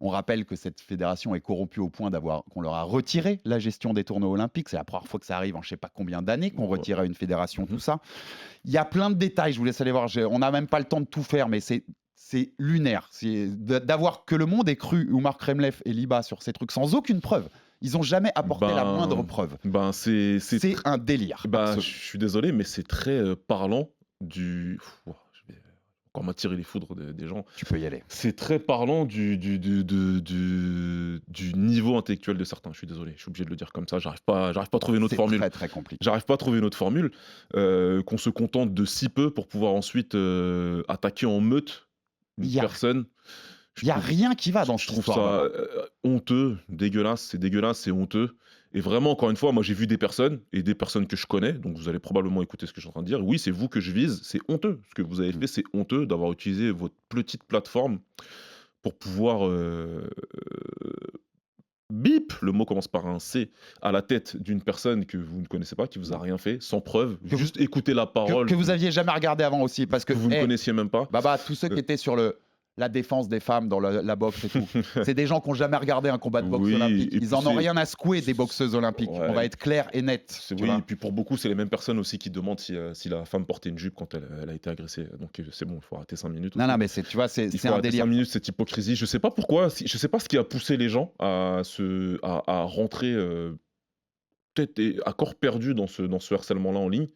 On rappelle que cette fédération est corrompue au point qu'on leur a retiré la gestion des tournois olympiques. C'est la première fois que ça arrive en je ne sais pas combien d'années qu'on retire à une fédération tout ça. Il y a plein de détails, je vous laisse aller voir. On n'a même pas le temps de tout faire, mais c'est lunaire. D'avoir que le monde ait cru Oumar Kremlev et l'IBA sur ces trucs sans aucune preuve. Ils n'ont jamais apporté la moindre preuve. C'est un délire. Je suis désolé, mais c'est très parlant du... Je vais encore m'attirer les foudres des gens. Tu peux y aller. C'est très parlant du niveau intellectuel de certains. Je suis désolé, je suis obligé de le dire comme ça. J'arrive pas à trouver une autre formule. C'est très compliqué. J'arrive pas à trouver une autre formule. Qu'on se contente de si peu pour pouvoir ensuite attaquer en meute une personne. Il n'y a rien qui va dans ce Je trouve ça honteux, dégueulasse, c'est honteux. Et vraiment, encore une fois, moi j'ai vu des personnes, et des personnes que je connais, donc vous allez probablement écouter ce que je suis en train de dire. Oui, c'est vous que je vise, c'est honteux. Ce que vous avez fait, c'est honteux d'avoir utilisé votre petite plateforme pour pouvoir bip, le mot commence par un C, à la tête d'une personne que vous ne connaissez pas, qui vous a rien fait, sans preuve, juste écouter la parole. Que vous aviez jamais regardé avant aussi, parce que vous ne connaissiez même pas. Baba, tous ceux qui étaient sur la défense des femmes dans la boxe et tout. C'est des gens qui n'ont jamais regardé un combat de boxe olympique. Ils en ont rien à secouer des boxeuses olympiques. On va être clair et net. Et puis pour beaucoup, c'est les mêmes personnes aussi qui demandent si la femme portait une jupe quand elle a été agressée. Donc c'est bon, il faut arrêter 5 minutes. Non, mais tu vois, c'est un délire. 5 minutes, cette hypocrisie. Je sais pas pourquoi, je sais pas ce qui a poussé les gens à rentrer peut-être à corps perdu dans ce harcèlement-là en ligne.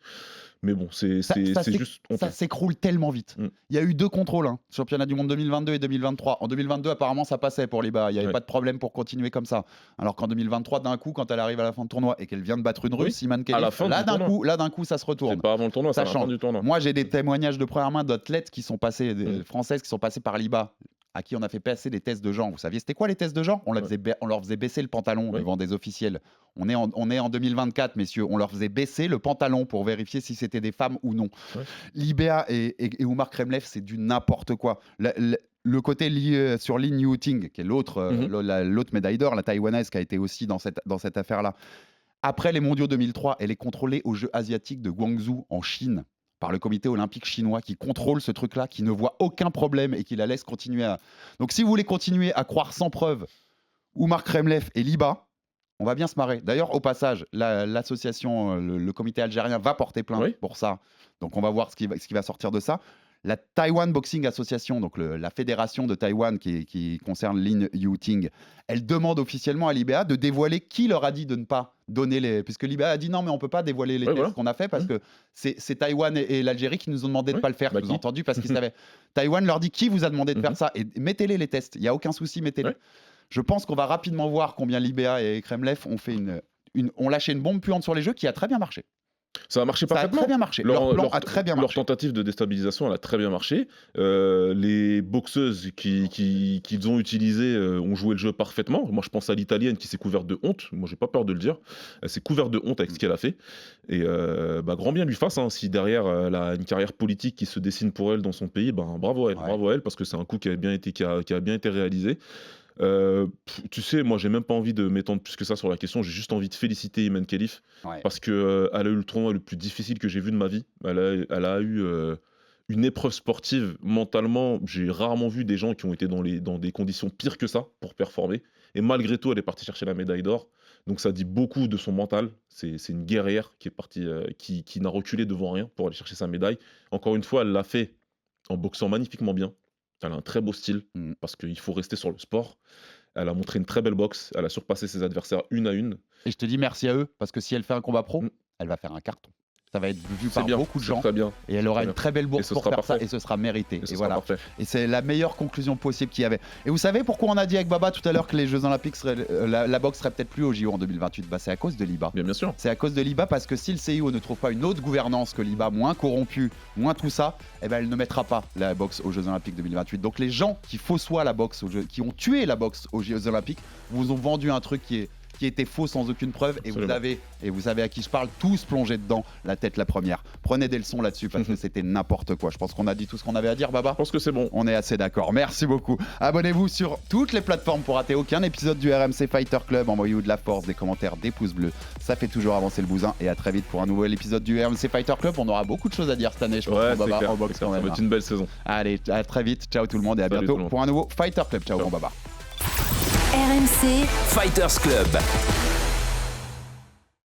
Mais bon, c'est juste honteux. Ça s'écroule tellement vite. Il y a eu 2 contrôles, championnat du monde 2022 et 2023. En 2022, apparemment, ça passait pour Liba. Il n'y avait pas de problème pour continuer comme ça. Alors qu'en 2023, d'un coup, quand elle arrive à la fin du tournoi et qu'elle vient de battre une Russe, Iman Khelif, là d'un coup, ça se retourne. C'est pas avant le tournoi, ça c'est à la fin du tournoi. Moi, j'ai des témoignages de première main d'athlètes qui sont passés, françaises qui sont passées par Liba, à qui on a fait passer des tests de genre. Vous saviez, c'était quoi les tests de genre? On leur faisait baisser le pantalon devant des officiels. On est en 2024, messieurs. On leur faisait baisser le pantalon pour vérifier si c'était des femmes ou non. Libéa et Oumar Kremlev, c'est du n'importe quoi. Le côté lié sur Lin Yuting, qui est l'autre médaille d'or, la taïwanaise, qui a été aussi dans cette affaire-là. Après les mondiaux 2003, elle est contrôlée aux Jeux asiatiques de Guangzhou, en Chine, par le comité olympique chinois qui contrôle ce truc-là, qui ne voit aucun problème et qui la laisse continuer à... Donc si vous voulez continuer à croire sans preuve Oumar Kremlev et Liba, on va bien se marrer. D'ailleurs, au passage, l'association, le comité algérien va porter plainte pour ça. Donc on va voir ce qui va sortir de ça. La Taiwan Boxing Association, donc la fédération de Taïwan qui concerne Lin Yuting, elle demande officiellement à l'IBA de dévoiler qui leur a dit de ne pas donner les... Puisque l'IBA a dit non, mais on ne peut pas dévoiler les tests qu'on a fait parce que c'est Taïwan et l'Algérie qui nous ont demandé de ne pas le faire, vous avez entendu, parce qu'ils savaient. Taïwan leur dit qui vous a demandé de faire ça et mettez-les les tests, il n'y a aucun souci, mettez-les. Je pense qu'on va rapidement voir combien l'IBA et Kremlev ont lâché une bombe puante sur les Jeux qui a très bien marché. Ça a marché parfaitement. Ça a très bien marché. Leur plan a très bien marché. Leur tentative de déstabilisation, elle a très bien marché. Les boxeuses qu'ils ont utilisées ont joué le jeu parfaitement. Moi, je pense à l'Italienne qui s'est couverte de honte. Moi, j'ai pas peur de le dire. Elle s'est couverte de honte avec ce qu'elle a fait. Et grand bien lui fasse. Si derrière, elle a une carrière politique qui se dessine pour elle dans son pays, bravo à elle. Bravo à elle, parce que c'est un coup qui a bien été réalisé. Tu sais, moi j'ai même pas envie de m'étendre plus que ça sur la question, j'ai juste envie de féliciter Iman Khelif parce qu'elle a eu le tournoi le plus difficile que j'ai vu de ma vie. Elle a eu une épreuve sportive mentalement, j'ai rarement vu des gens qui ont été dans des conditions pires que ça pour performer, et malgré tout elle est partie chercher la médaille d'or. Donc ça dit beaucoup de son mental. C'est une guerrière qui est partie, qui n'a reculé devant rien pour aller chercher sa médaille. Encore une fois, elle l'a fait en boxant magnifiquement bien. Elle a un très beau style, parce qu'il faut rester sur le sport. Elle a montré une très belle boxe, elle a surpassé ses adversaires une à une. Et je te dis merci à eux, parce que si elle fait un combat pro, elle va faire un carton. Ça va être vu par beaucoup de gens. Très bien. Et elle aura une très belle bourse pour faire ça, et ce sera mérité. Et voilà. Et c'est la meilleure conclusion possible qu'il y avait. Et vous savez pourquoi on a dit avec Baba tout à l'heure que les Jeux Olympiques seraient, la boxe serait peut-être plus au JO en 2028 ? C'est à cause de l'IBA. Bien sûr. C'est à cause de l'IBA, parce que si le CIO ne trouve pas une autre gouvernance que l'IBA, moins corrompue, moins tout ça, elle ne mettra pas la boxe aux Jeux Olympiques 2028. Donc les gens qui faussoient la boxe, qui ont tué la boxe aux Jeux Olympiques, vous ont vendu un truc qui était faux sans aucune preuve, et vous savez à qui je parle, tous plongés dedans, la tête la première. Prenez des leçons là-dessus, parce que c'était n'importe quoi. Je pense qu'on a dit tout ce qu'on avait à dire, Baba. Je pense que c'est bon. On est assez d'accord. Merci beaucoup. Abonnez-vous sur toutes les plateformes pour rater aucun épisode du RMC Fighter Club. Envoyez-vous de la force, des commentaires, des pouces bleus. Ça fait toujours avancer le bousin. Et à très vite pour un nouvel épisode du RMC Fighter Club. On aura beaucoup de choses à dire cette année, je pense, Baba, en boxe quand même. Ça va être une belle saison. Allez, à très vite. Ciao tout le monde, et à bientôt pour un nouveau Fighter Club. Ciao, bon Baba. RMC Fighters Club.